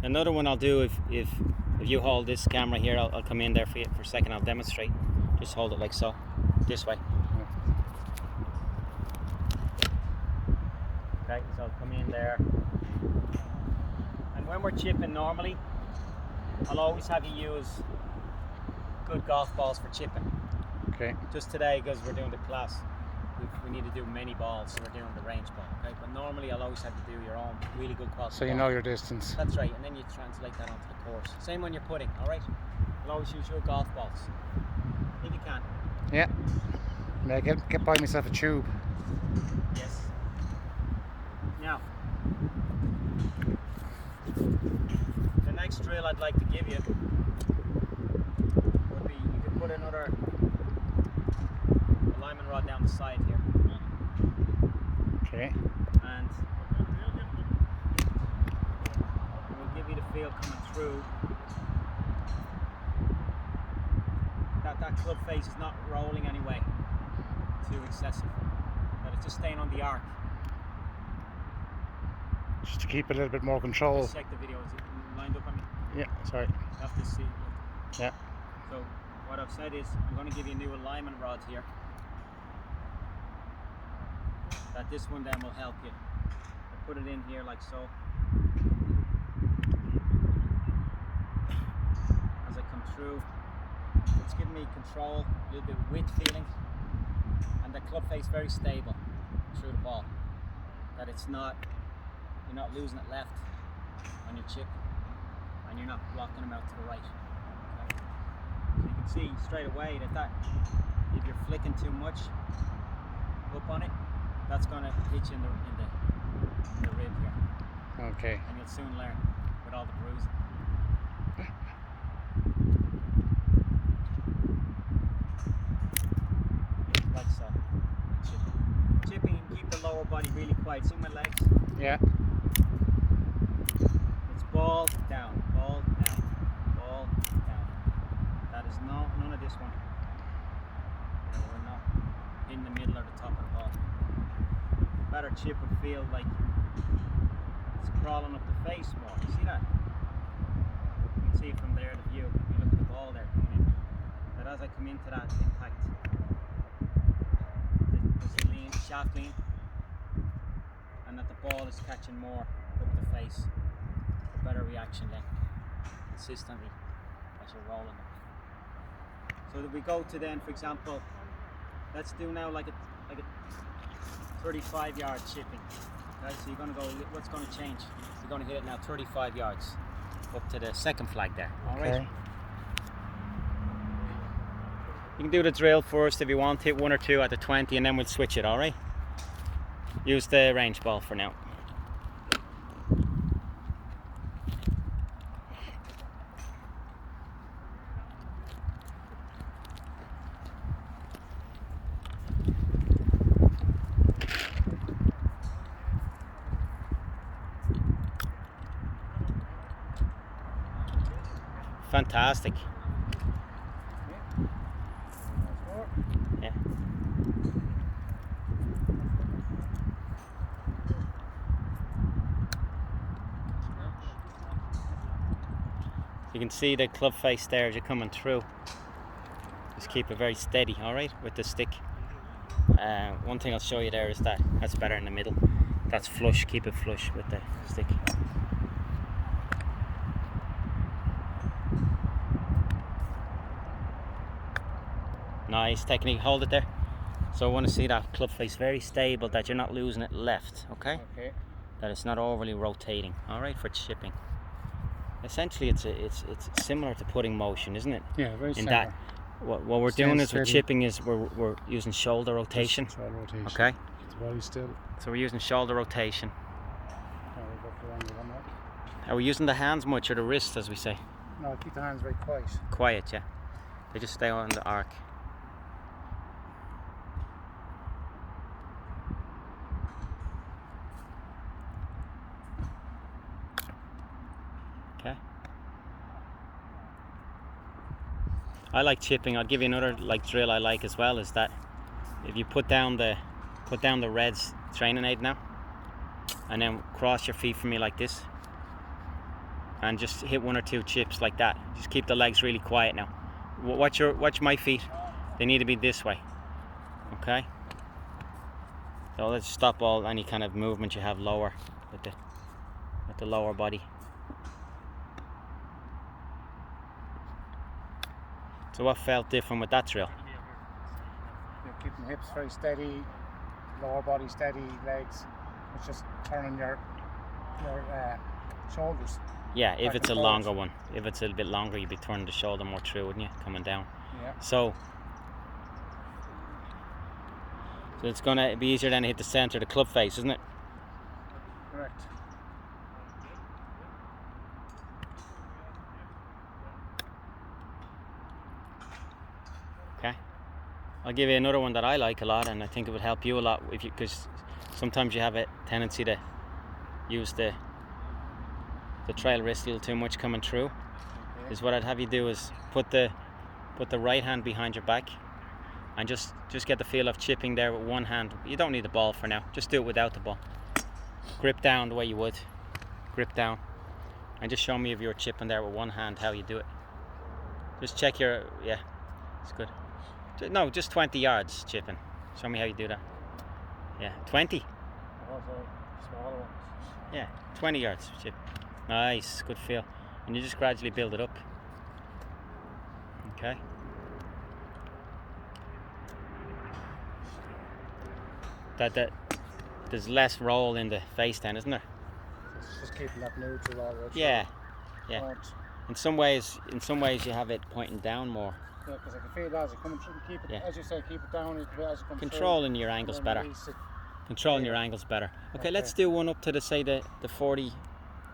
Another one I'll do if you hold this camera here, I'll come in there for you for a second. I'll demonstrate. Just hold it like so, this way. Okay, so I'll come in there. And when we're chipping normally, I'll always have you use good golf balls for chipping. Okay. Just today, because we're doing the class, we need to do many balls, so we're doing the range ball. Okay, but normally I'll always have to do your own really good quality. So you ball. know your distance. That's right, and then you translate that onto the course. Same when you're putting, all right? You'll always use your golf balls, if you can. Yeah. May I get buy myself a tube? Yes. Now, the next drill I'd like to give you would be, you could put another alignment rod down the side here. Okay. And we'll give you the feel coming through that club face is not rolling anyway too excessive, that it's just staying on the arc. Just to keep a little bit more control. Just check the video, is it lined up on me? Yeah, sorry. You have to see. Yeah. So what I've said is I'm going to give you new alignment rods here. That this one then will help you. I'll put it in here like so. As I come through, it's giving me control, a little bit of width feeling, and the club face very stable through the ball. That it's not, you're not losing it left on your chip, and you're not blocking them out to the right. Okay? So you can see straight away that if you're flicking too much up on it, that's going to hit you in the rib here, Okay. and you'll soon learn with all the bruising. Like so. Chipping and keep the lower body really quiet. See my legs? Yeah. It's ball down, ball down, ball down. That is none of this one. We're not in the middle or the top of the ball. Better chip would feel like it's crawling up the face more. You see that? as I come into that impact, there's a lean, shaft lean, and that the ball is catching more up the face, for better reaction then, consistently as you're rolling it. So that we go to then, for example, let's do now like a 35-yard chipping. Okay, so you're going to go, what's going to change? You're going to hit it now 35 yards up to the second flag there. All right. Okay. You can do the drill first if you want, hit 1 or 2 at the 20 and then we'll switch it, alright? Use the range ball for now. Fantastic. Yeah. You can see the club face there as you're coming through. Just keep it very steady, alright, with the stick. One thing I'll show you there is that's better in the middle. That's flush, keep it flush with the stick. Nice technique, hold it there. So I want to see that club face very stable, that you're not losing it left, okay? Okay. That it's not overly rotating, all right, for chipping. Essentially, it's similar to putting motion, isn't it? Yeah, very In similar. that, what we're doing is with chipping is we're using shoulder rotation, Shoulder rotation. okay? Keep the body still. So we're using shoulder rotation. No, we'll go for longer than that. Are we using the hands much or the wrist, as we say? No, keep the hands very quiet. Quiet, yeah. They just stay on the arc. Okay. I like chipping. I'll give you another drill I like as well, is that if you put down the Reds training aid now, and then cross your feet for me like this, and just hit 1 or 2 chips like that. Just keep the legs really quiet now. Watch my feet. They need to be this way. Okay. So let's stop all any kind of movement you have lower with the lower body. So what felt different with that drill? You're keeping the hips very steady, lower body steady, legs. It's just turning your shoulders. Yeah, if back it's a and longer forth. one. If it's a little bit longer, you'd be turning the shoulder more through, wouldn't you? Coming down. Yeah. So it's going to be easier then to hit the centre, the club face, isn't it? Correct. Okay. I'll give you another one that I like a lot, and I think it would help you a lot because sometimes you have a tendency to use the trail wrist a little too much coming through. Okay. Is what I'd have you do is put the right hand behind your back and just get the feel of chipping there with one hand. You don't need the ball for now, just do it without the ball. Grip down the way you would, grip down, and just show me if you're chipping there with one hand how you do it. Just check your, yeah, it's good. No, just 20 yards chipping. Show me how you do that. Yeah, 20. Also smaller ones. Yeah, 20 yards chip. Nice, good feel. And you just gradually build it up. Okay. That there's less roll in the face then, isn't there? Just keeping that neutral all the way through. Yeah, yeah. Don't- In some ways you have it pointing down more. Yeah, because I can feel as it coming through. Keep it, Yeah. as you say, keep it down as it comes Controlling your through. angles and then better. release it. Controlling Yeah. your angles better. Okay, Okay. let's do one up to the 40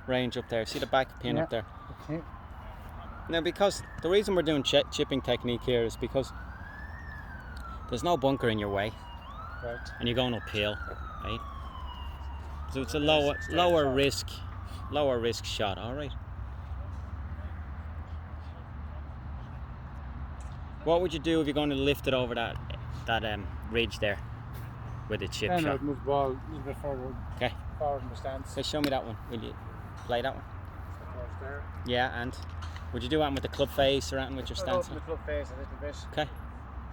range up there. See the back pin Yeah. up there? Okay. Now, because the reason we're doing chipping technique here is because there's no bunker in your way, Right. and you're going uphill, right? So it's a Straight lower risk shot. All right. What would you do if you're going to lift it over that ridge there with a chip Then shot? I'd move the ball a little bit forward. Okay. Forward in the stance. Okay, show me that one. Will you play that one? So towards there. Yeah, and Would you do anything with the club face or anything with your I'll stance? open the club face a little bit, Okay.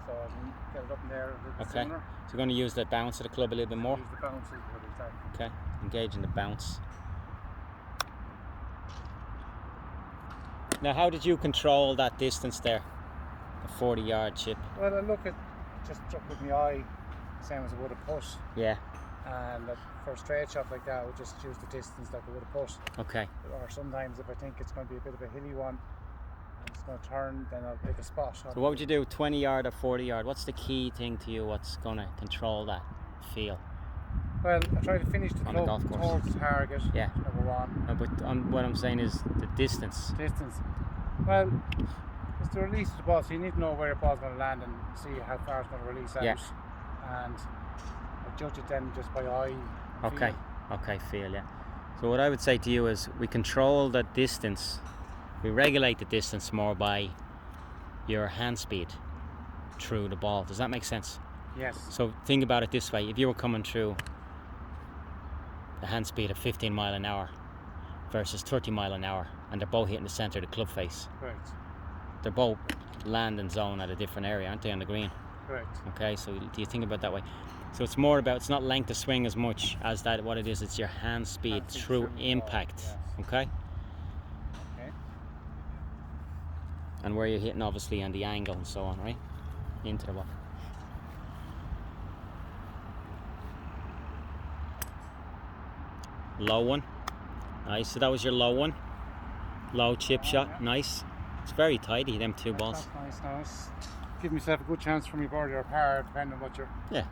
so I can get it up in there a little bit Okay. sooner. So you're going to use the bounce of the club a little bit more. Use the bounce a little bit, exactly. Okay. Engage in the bounce. Now, how did you control that distance there? The 40-yard chip. Well, I look at just struck with my eye, same as I would have put. Yeah. And for a straight shot like that, I would just use the distance like I would have put. Okay. Or sometimes if I think it's going to be a bit of a hilly one and it's going to turn, then I'll take a spot. So what would you do, 20-yard or 40-yard? What's the key thing to you? What's going to control that feel? Well, I try to finish the On the club golf course. towards the target, Yeah. number one. No, but what I'm saying is the distance. Distance. Well, it's the release of the ball, so you need to know where your ball's going to land and see how far it's going to release out. Yeah. And I judge it then just by eye. Okay. feel. Okay, feel, yeah. So what I would say to you is we control the distance. We regulate the distance more by your hand speed through the ball. Does that make sense? Yes. So think about it this way. If you were coming through the hand speed of 15 mile an hour versus 30 mile an hour and they're both hitting the centre of the club face, Correct. they're both landing zone at a different area, aren't they, on the green? Correct. Okay, so do you think about it that way? So it's more about, it's not length of swing as much as that. What it is, it's your hand speed Hand speed through through the ball, impact. yes. Okay? Okay. And where you're hitting, obviously, and the angle and so on, right? Into the ball. Low one. Nice. So that was your low one. Low chip shot. yeah. Nice. It's very tidy, them two balls. That's nice. Give myself a good chance for me birdie or par, depending on what you're. Yeah.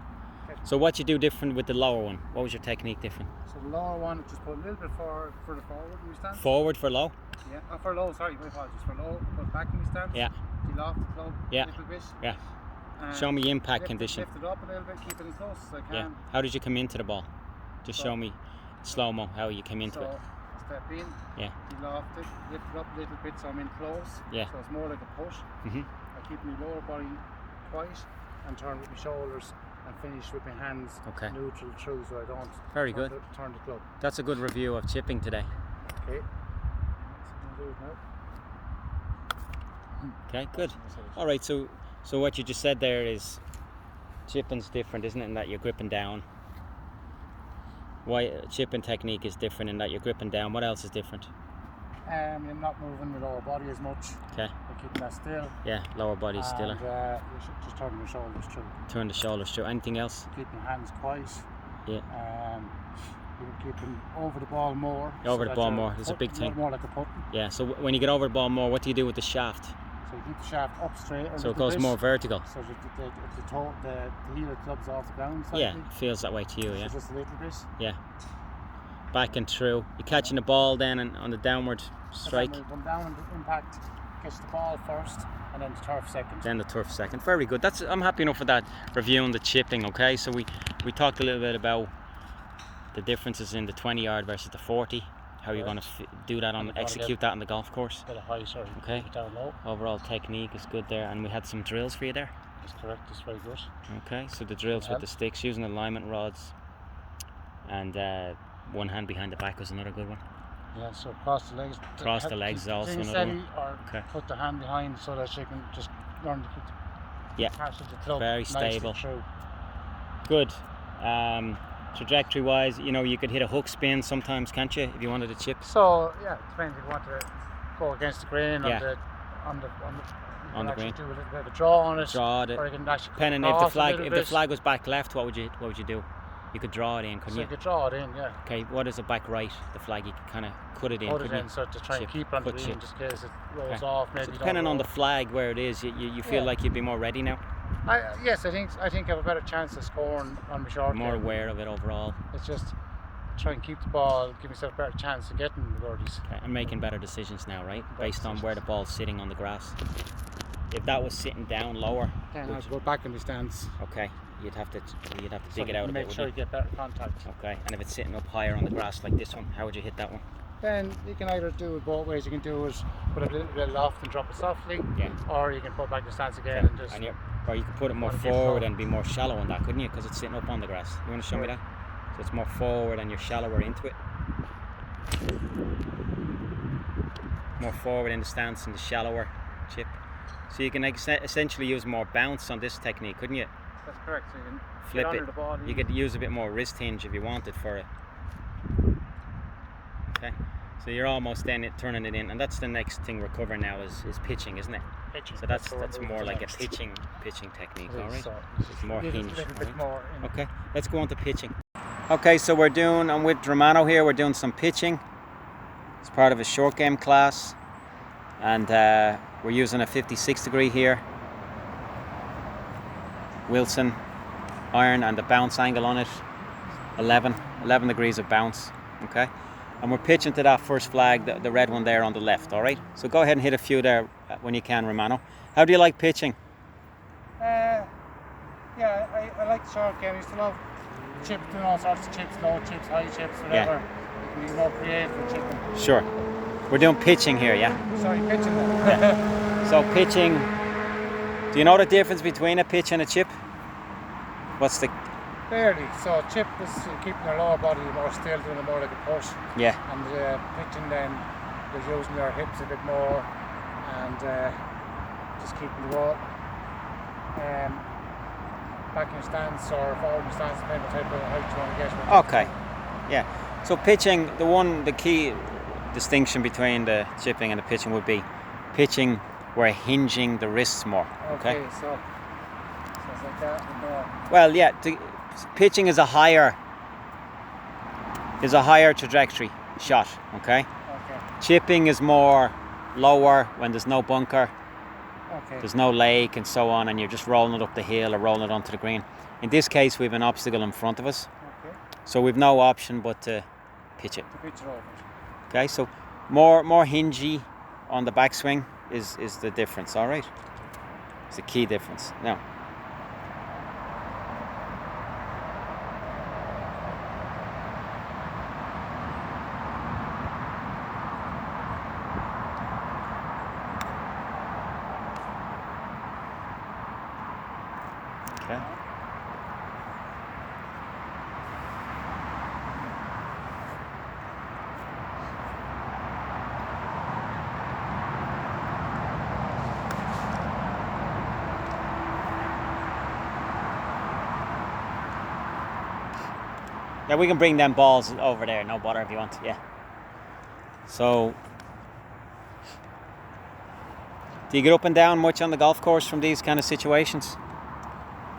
So what you do different with the lower one? What was your technique different? So the lower one, just put a little bit further forward in my stance. Forward for low? Yeah. For low, sorry, my apologies. For low, put back in my stance. Yeah. Loft the club Yeah. a little bit. Yeah. And Show me impact lift condition. Lift it up a little bit, keep it as close as I can. Yeah. How did you come into the ball? Just So- show me slow-mo how you came into so it. step in, Yeah. loft it, lift it up a little bit so I'm in close. Yeah. So it's more like a push. hmm I keep my lower body quiet and turn with my shoulders and finish with my hands Okay. neutral through so I don't Very turn good. turn the club. That's a good review of chipping today. Okay. So I'm gonna do it now. Okay, good. All right, so what you just said there is chipping's different, isn't it, in that you're gripping down? Why chipping technique is different in that you're gripping down. What else is different? You're not moving the lower body as much. Okay. You're keeping that still. Yeah, lower body's stiller. And you should just turn your shoulders through. Turn the shoulders through. Anything else? Keep your hands quiet. Yeah. You're keeping over the ball more. Over so the that ball you're more. There's a putting big thing. More like a putt. Yeah. So when you get over the ball more, what do you do with the shaft? So you keep the shaft up straight. So it goes more vertical. So the heel of the club's off the ground slightly. Yeah, it feels that way to you. Yeah. So just a little bit. Yeah. Back and through. You're catching the ball then and on the downward strike. And then we'll come down and impact, catch the ball first, and then the turf second. Then the turf second. Very good. I'm happy enough with that reviewing the chipping. Okay, so we talked a little bit about the differences in the 20-yard versus the 40. How you're going to do that And execute that on the golf course. Bit of height or Okay. keep it down low. Overall technique is good there, and we had some drills for you there. That's correct. That's very good. Okay, so the drills with the sticks, using alignment rods, and one hand behind the back was another good one. Yeah. So cross the legs. Cross the legs is also Thing another one. steady or Okay. put the hand behind so that you can just learn to keep Yeah. pass of the club Very nicely stable. through. Good. Trajectory wise, you could hit a hook spin sometimes, can't you, if you wanted to chip? So yeah, it depends if you want to go against the grain Yeah. on the you On can the actually green. do a little bit of a draw on it. Draw it. Or you can actually Depending if the cross a flag little if the bit. flag was back left, what would you do? You could draw it in, couldn't So you? you could draw it in, yeah. Okay, what is it back right? The flag, you could kind of cut it in, Put it couldn't in you? so to try and Chip, keep it on the cut green chip. just in case it rolls Okay. off. Maybe So you depending don't on the roll. flag where it is, you feel Yeah. like you'd be more ready now, Yes, I think I have a better chance of scoring on my short more game. aware of it overall, It's just try and keep the ball, give myself a better chance of getting the birdies. okay, and making better decisions now, right? Based on where the ball's sitting on the grass. If that was sitting down lower, Then I have to go back in the stance. okay, you'd have to so dig it out a make bit, sure wouldn't you get better contact. you? Okay, and if it's sitting up higher on the grass like this one, how would you hit that one? Then you can either do it both ways. You can do it put a little bit loft and drop it softly, Yeah. or you can put back the stance again and just. Or you could put it more Wanna keep forward going. and be more shallow on that, couldn't you? Because it's sitting up on the grass. You want to show me Right. that? So it's more forward and you're shallower into it. more forward in the stance and the shallower chip. So you can essentially use more bounce on this technique, couldn't you? That's correct. So you can Flip get it. under the ball. You could use a bit more wrist hinge if you wanted for it. Okay. So you're almost then turning it in, and that's the next thing we're covering now is pitching, isn't it? pitching. So that's more like a pitching technique, all right? So It's more hinge. a little all bit right? more. Okay, let's go on to pitching. Okay, so I'm with Romano here. We're doing some pitching. It's part of a short game class, and we're using a 56 degree here. Wilson iron, and the bounce angle on it 11 degrees of bounce. Okay, and we're pitching to that first flag, the red one there on the left. All right, so go ahead and hit a few there when you can, Romano. How do you like pitching? Yeah, I like the short game. I used to love chips, doing all sorts of chips, low chips, high chips, whatever. You can be more creative with chipping. Sure. We're doing pitching here, yeah? Sorry, pitching then. Yeah. So pitching, do you know the difference between a pitch and a chip? What's the... Barely. So chip is keeping your lower body more still, doing it more like a push. Yeah. And pitching then is using your hips a bit more and just keeping the ball back in your stance or forward in your stance, depending on what type of height you want to get. Okay. Yeah. So pitching, the key distinction between the chipping and the pitching would be pitching, we're hinging the wrists more. Okay. So it's like that and more. Well, yeah. Pitching is a higher trajectory shot. Okay. Okay. Chipping is more lower when there's no bunker. Okay. There's no lake and so on, and you're just rolling it up the hill or rolling it onto the green. In this case, we have an obstacle in front of us, Okay. so we've no option but to pitch it. To pitch it over. Okay, so more hingy on the backswing is the difference. All right, it's the key difference. Now, okay. Yeah, we can bring them balls over there, no bother if you want. Yeah. So, do you get up and down much on the golf course from these kind of situations?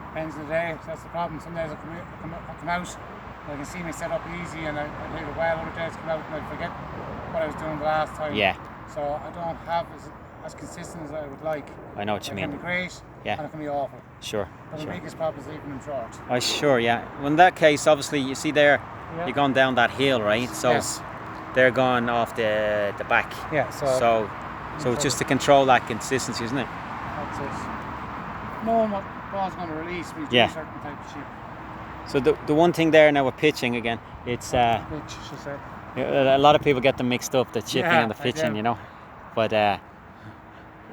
Depends on the day. That's the problem. Some days I come out, I can see me set up easy and I hit it well. Other days I come out and I forget what I was doing the last time. Yeah. So I don't have as consistent as I would like. I know what you It mean. can be great. Yeah. And it can be awful. Sure. But the Sure. biggest problem is leaving them short. Oh, sure, yeah. Well, in that case, obviously, you see there, Yeah. you're going down that hill, right? So Yes. they're going off the back. Yeah. So it's just to control that consistency, isn't it? That's it. Knowing what ball's going to release when you do Yeah. a certain type of chip. So the one thing there now with pitching again, it's Which she said. a lot of people get them mixed up, the chipping Yeah, and the I pitching, do. you know. But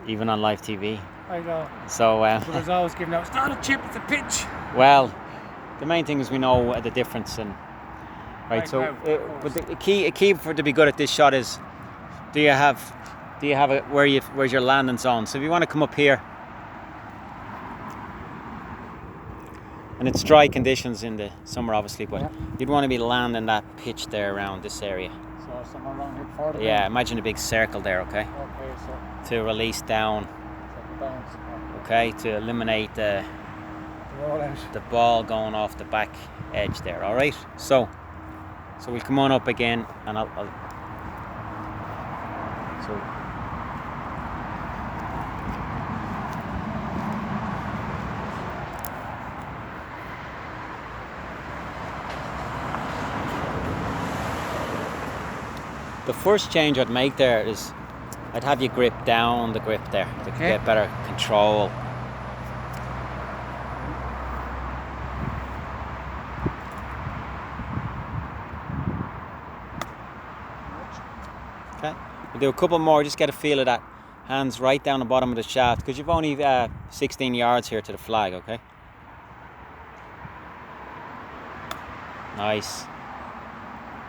even on live TV. I know. So But there's always giving out, it's not a chip, it's a pitch. well, the main thing is we know the difference, and right. Right So, now, of but the key for to be good at this shot is, do you have it where's your landing zone? So if you want to come up here, and it's dry conditions in the summer, obviously, but Yeah. you'd want to be landing that pitch there around this area. So somewhere around here further. Yeah, imagine a big circle there, okay, Okay, so to release down, it's like a bounce. okay, to eliminate the Roll out. ball going off the back edge there. All right, so we'll come on up again, and I'll so the first change I'd make there is I'd have you grip down the grip there to Okay. get better control. Okay, we'll do a couple more, just get a feel of that. Hands right down the bottom of the shaft, because you've only 16 yards here to the flag, okay? Nice.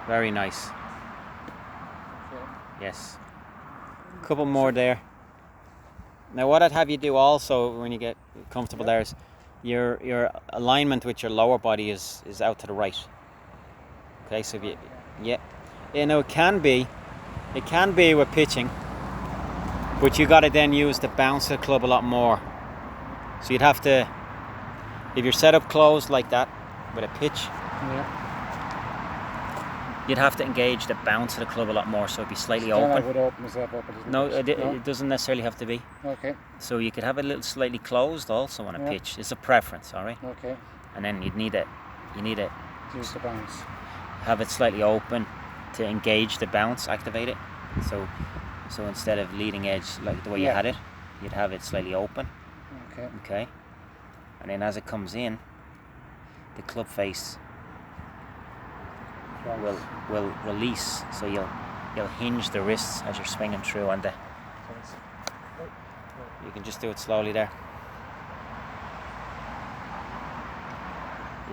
Very nice. Okay. Yes. Couple more there. Now what I'd have you do also when you get comfortable there is your alignment with your lower body is out to the right. Okay, so if you now it can be with pitching, but you got to then use the bounce of the club a lot more. So you'd have to, if you're set up closed like that with a pitch, you'd have to engage the bounce of the club a lot more, so it'd be slightly Then I open. would open myself up a little No, bit. it doesn't necessarily have to be. Okay. So you could have it a little slightly closed also on a Yeah. pitch. It's a preference, all right? Okay. And then you need it, Use the bounce. have it slightly open to engage the bounce, activate it. So instead of leading edge like the way you had it, you'd have it slightly open. Okay. Okay. And then as it comes in, the club face will release. So you'll hinge the wrists as you're swinging through, and you can just do it slowly there.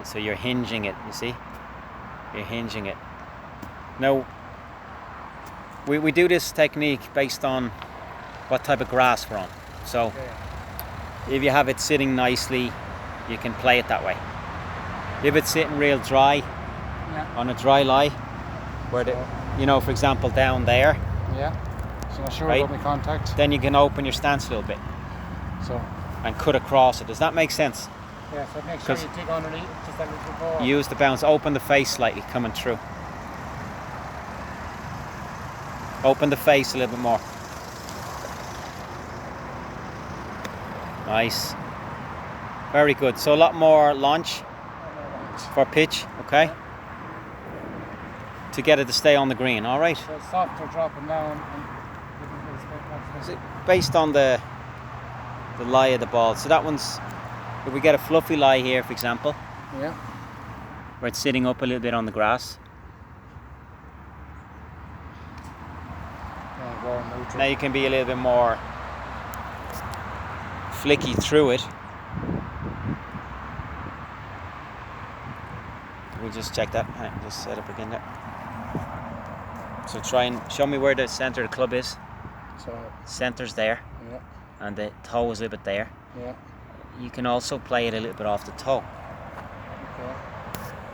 So you're hinging it, you see? You're hinging it. Now, we do this technique based on what type of grass we're on. So if you have it sitting nicely, you can play it that way. If it's sitting real dry, on a dry lie, where for example down there, so not sure right, about my contact. then you can open your stance a little bit So and cut across it. Does that make sense? so make sure you dig underneath just a little bit more. Use the bounce, open the face slightly coming through. Open the face a little bit more. Nice. Very good. So a lot more launch for pitch, okay? To get it to stay on the green, all right? So it's softer dropping down. Based on the lie of the ball. So that one's, if we get a fluffy lie here, for example, where it's sitting up a little bit on the grass. Now you can be a little bit more flicky through it. We'll just check that. Just set up again there. So try and show me where the center of the club is. So center's there, and the toe is a little bit there. You can also play it a little bit off the toe.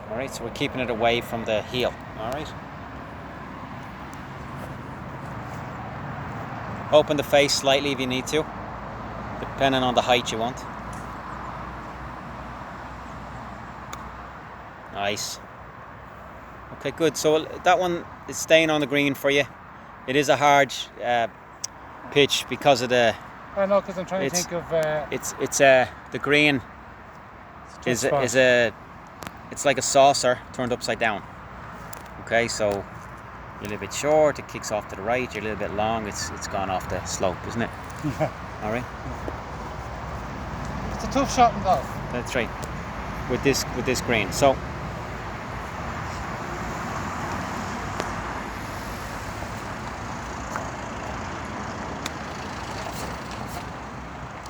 All right, so we're keeping it away from the heel. All right. Open the face slightly if you need to, depending on the height you want. Nice. Okay, good. So that one is staying on the green for you. It is a hard pitch because of the. I know, because I'm trying to think of. The green is it's like a saucer turned upside down. Okay, so you're a little bit short. It kicks off to the right. You're a little bit long. It's gone off the slope, isn't it? All right. It's a tough shot in golf. That's right. With this green. So.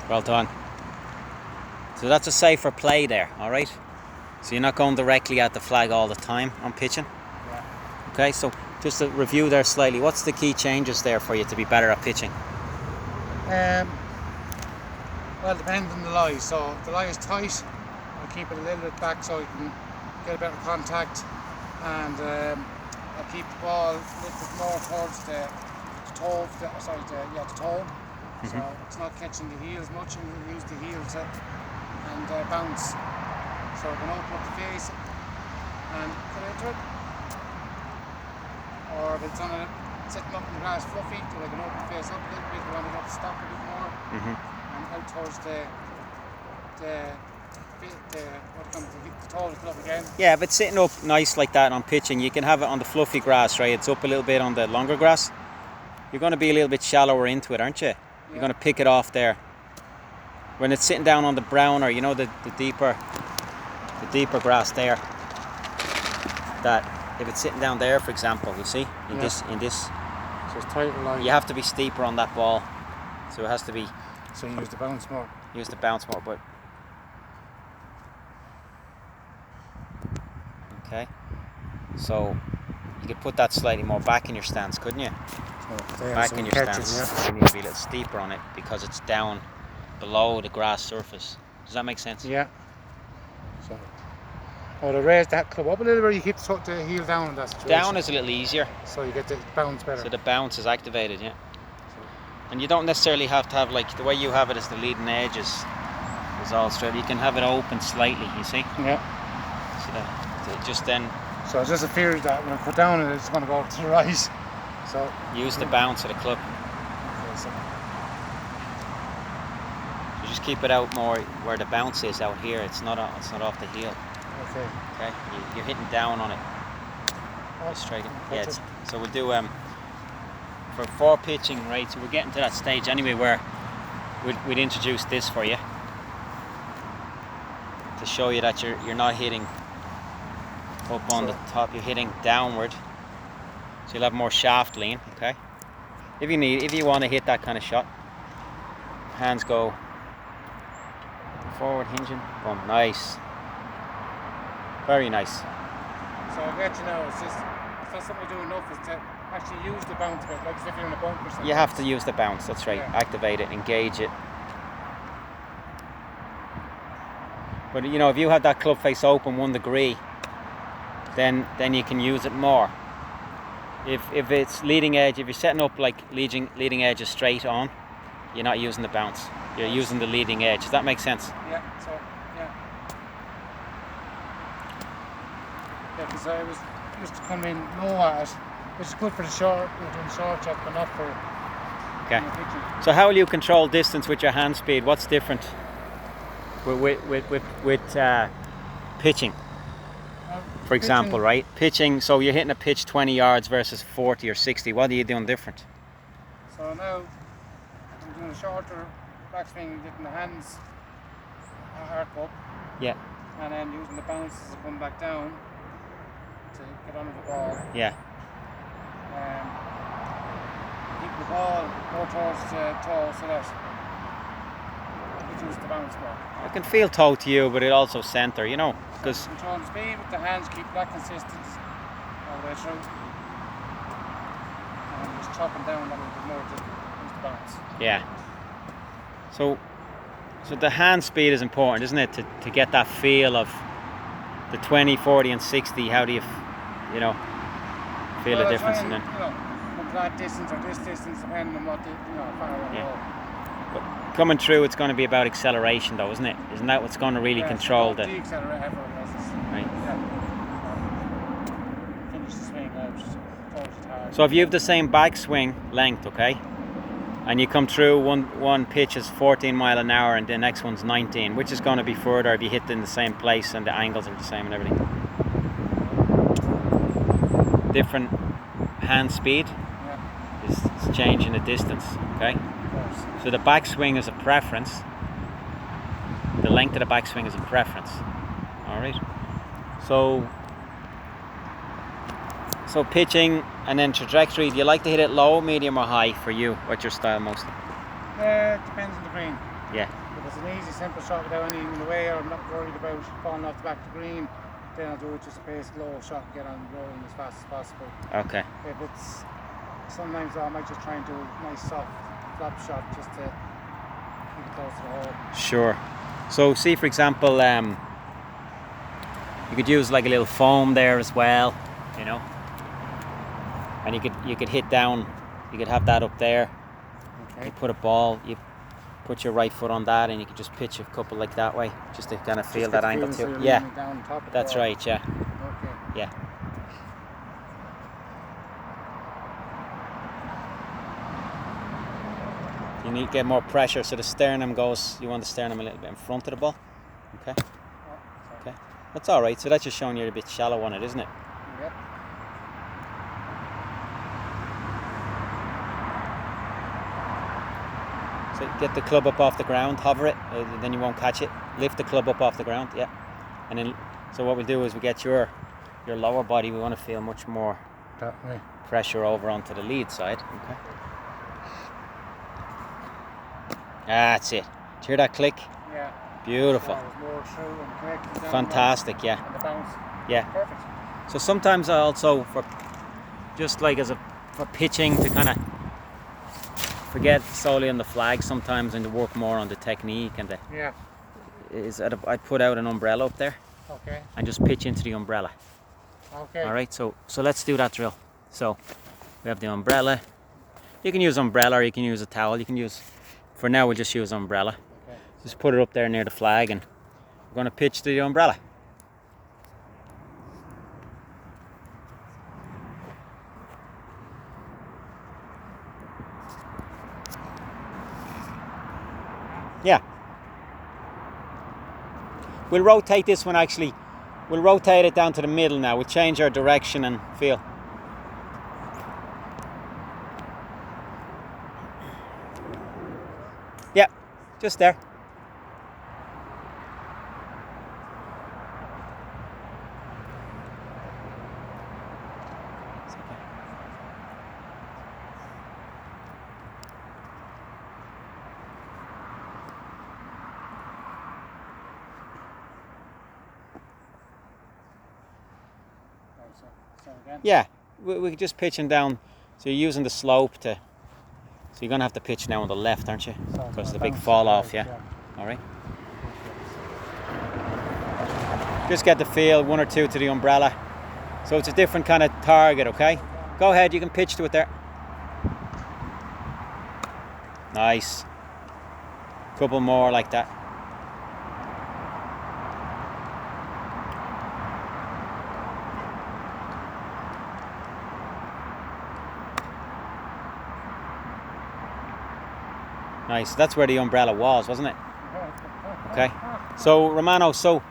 Well done. So that's a safer play there, all right? So you're not going directly at the flag all the time on pitching. Okay, so just to review there slightly, what's the key changes there for you to be better at pitching? Well, it depends on the lie. So if the lie is tight, I'll keep it a little bit back so you can get a better contact, and I'll keep the ball a little bit more towards the toe. The toe. So it's not catching the heel as much, and we'll use the heel to bounce. So we're going to open up the face and cut into it. Or if it's sitting up in the grass fluffy, so we can open the face up a little bit. We want it up to stop a bit more, and out towards the toe of the club again. Yeah, if it's sitting up nice like that on pitching, you can have it on the fluffy grass, right? It's up a little bit on the longer grass. You're going to be a little bit shallower into it, aren't you? You're going to pick it off there. When it's sitting down on the browner, you know, the deeper grass there. That if it's sitting down there, for example, you see in this. So it's tighter line. You have to be steeper on that ball, so it has to be. So you use the bounce more. Use the bounce more, but. Okay. So you could put that slightly more back in your stance, couldn't you? They have back some in your catches, stance. You need to be a little steeper on it because it's down below the grass surface. Does that make sense? Yeah. So, to raise that club up a little bit, you keep the heel down in that situation. Down is a little easier, so you get the bounce better. so the bounce is activated, yeah. And you don't necessarily have to have, like, the way you have it is the leading edge is all straight. You can have it open slightly, you see? Yeah. So that it just then So it's just a fear that when I put down it's going to go to the right. So use the bounce of the club. okay, so You just keep it out more where the bounce is out here. It's not off the heel. okay. Okay, you're hitting down on it. Oh, Just straight. okay, Yeah. just- So we'll do for pitching, right? So we're getting to that stage anyway where we'd introduce this for you to show you that you're not hitting up on the top. You're hitting downward. So you'll have more shaft lean. Okay. If you want to hit that kind of shot, hands go forward, hinging. Boom. Nice. Very nice. So I'll let you know, it's not something you do enough, is to actually use the bounce bit, like as if you're in a bump or something. You have to use the bounce. That's right. Yeah. Activate it, engage it. But you know, if you have that club face open 1 degree, then you can use it more. If it's leading edge, if you're setting up like leading edge is straight on, you're not using the bounce. You're using the leading edge. Does that make sense? Yeah, so, yeah. Yeah, because I was used to come in low at it, which is good for the short, doing short shot, but not for Okay. pitching. So how will you control distance with your hand speed? What's different with pitching? For example, right? Pitching, so you're hitting a pitch 20 yards versus 40 or 60. What are you doing different? So now I'm doing a shorter backswing, getting the hands arc up, Yeah, and then using the bounce as I come back down to get under the ball. yeah. Keep the ball more towards the toe so that you use the bounce more. I can feel toe to you, but it also center, you know, because Control the speed with the hands, keep that consistent all the way through. And just chopping down a little bit more to use the bounce. yeah. So the hand speed is important, isn't it, to get that feel of the 20, 40, and 60. How do you feel the difference in then? it? You know, look that distance or this distance, depending on what how far I want to go. But coming through, it's going to be about acceleration, though, isn't it? Isn't that what's going to really control the? Accelerate effort. Right. Yeah. Finish the swing out. Towards it hard. So if you have the same backswing length, okay, and you come through, one pitch is 14 mile an hour and the next one's 19, which is going to be further if you hit in the same place and the angles are the same and everything? Different hand speed is changing the distance, okay? So the backswing is a preference. The length of the backswing is a preference. All right. So pitching and then trajectory. Do you like to hit it low, medium, or high for you? What's your style mostly? It depends on the green. Yeah. If it's an easy, simple shot without anything in the way, or I'm not worried about falling off the back of the green, then I'll do it just a basic low shot and get on rolling as fast as possible. Okay. If it's sometimes I might just try and do a nice soft flop shot just to keep it close to the hole. Sure. So see, for example, you could use like a little foam there as well, you know, and you could hit down. You could have that up there. Okay. You put a ball. You put your right foot on that, and you could just pitch a couple like that way, just to kind of feel that angle too. Yeah. Down top of That's the ball. right. Yeah. Okay. Yeah. You need to get more pressure, so the sternum goes. You want the sternum a little bit in front of the ball. Okay. Okay. That's all right. So that's just showing you're a bit shallow on it, isn't it? Yep. So get the club up off the ground, hover it, then you won't catch it. Lift the club up off the ground, yeah. And then, so what we'll do is we get your lower body. We want to feel much more That way. pressure over onto the lead side. Okay. That's it. Do you hear that click? Yeah. Beautiful. So it's more true and quick and down Fantastic, the yeah. bounce, and the bounce. Yeah. Perfect. So sometimes I also, for just like for pitching, to kind of forget solely on the flag sometimes and to work more on the technique and the. Yeah. I'd put out an umbrella up there Okay. and just pitch into the umbrella. Okay. All right. So let's do that drill. So we have the umbrella. You can use umbrella or you can use a towel. You can use. For now, we'll just use umbrella. Okay. Just put it up there near the flag and we're going to pitch to the umbrella. Yeah. We'll rotate this one actually. We'll rotate it down to the middle now. We'll change our direction and feel. Yeah, just there. So again. Yeah, we could just pitching down. So you're using the slope to. So you're gonna have to pitch now on the left, aren't you? So Because the bounce big to fall the off. right, Yeah. All right. Just get the feel, one or two to the umbrella. So it's a different kind of target. Okay. Go ahead. You can pitch to it there. Nice. Couple more like that. Nice. That's where the umbrella was, wasn't it? Okay. So Romano, so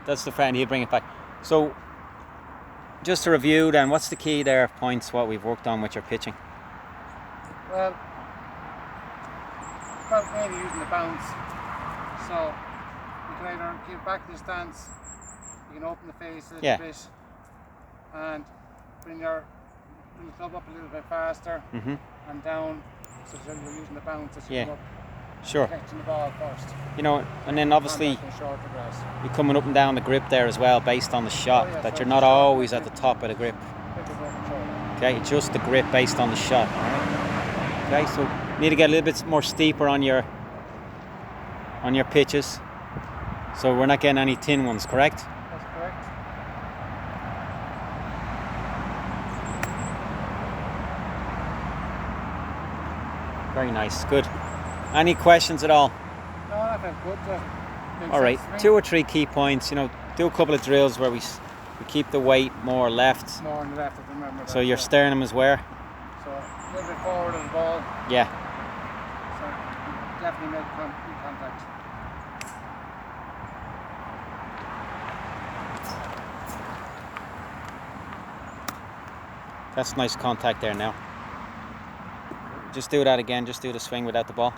that's the friend. He'll bring it back. So just to review, then, what's the key there? Points what we've worked on with your pitching. Well, mainly using the bounce. So you can either give back the stance, you can open the face a little bit, and bring the club up a little bit faster and down. So that you're using the bounce as you come up, Sure. catching the ball first. You know, and then obviously Short the grass. you're coming up and down the grip there as well, based on the shot. Oh, yeah, that so you're not the shot, always at the top of the grip. Bit of more control. Okay, just the grip based on the shot. Okay, so you need to get a little bit more steeper on your pitches. So we're not getting any thin ones, correct? That's correct. Very nice, good. Any questions at all? No, that felt good. All right, 2 or 3 key points. You know, do a couple of drills where we keep the weight more left. More on the left, I remember that. So your sternum is where? So a little bit forward of the ball. Yeah. So definitely make contact. That's nice contact there now. Just do that again, just do the swing without the ball.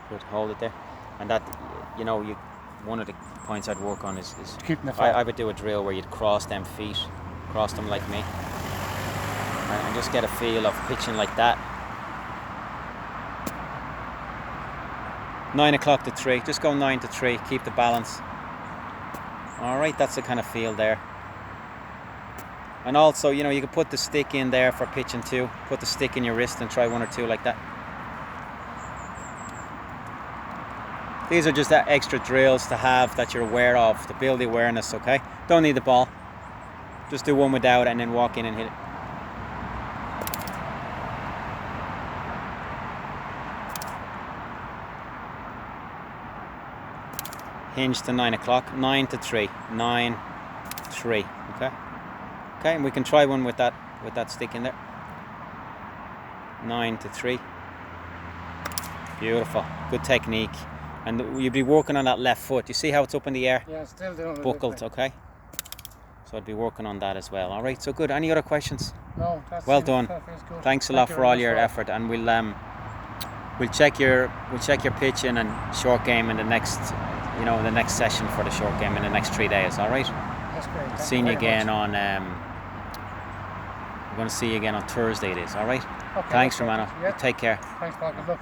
Good, hold it there. And that, you know, one of the points I'd work on is Keeping the I would do a drill where you'd cross them feet, cross them like me, and just get a feel of pitching like that. 9 o'clock to 3, just go 9 to 3, keep the balance. All right, that's the kind of feel there. And also, you know, you can put the stick in there for pitching too. Put the stick in your wrist and try 1 or 2 like that. These are just that extra drills to have that you're aware of, to build the awareness, okay? Don't need the ball. Just do one without it and then walk in and hit it. Hinge to 9 o'clock, 9 to 3, 9, 3, okay? Okay, and we can try one with that stick in there. 9 to 3. Beautiful, good technique. And you'd be working on that left foot. You see how it's up in the air? Yeah, still doing it. Buckled, okay? So I'd be working on that as well. All right, so good. Any other questions? No, that's Well done. That feels good. Thanks a Thank lot you for very all much your for it. effort, and we'll check your pitching and short game in the next, you know, the next session for the short game in the next 3 days. All right. That's great. Thank Seeing you very again much. on. We're going to see you again on Thursday. It is. All right. Okay, Thanks, that's Romano. perfect. Yeah. Take care. Thanks, Paul. Good luck.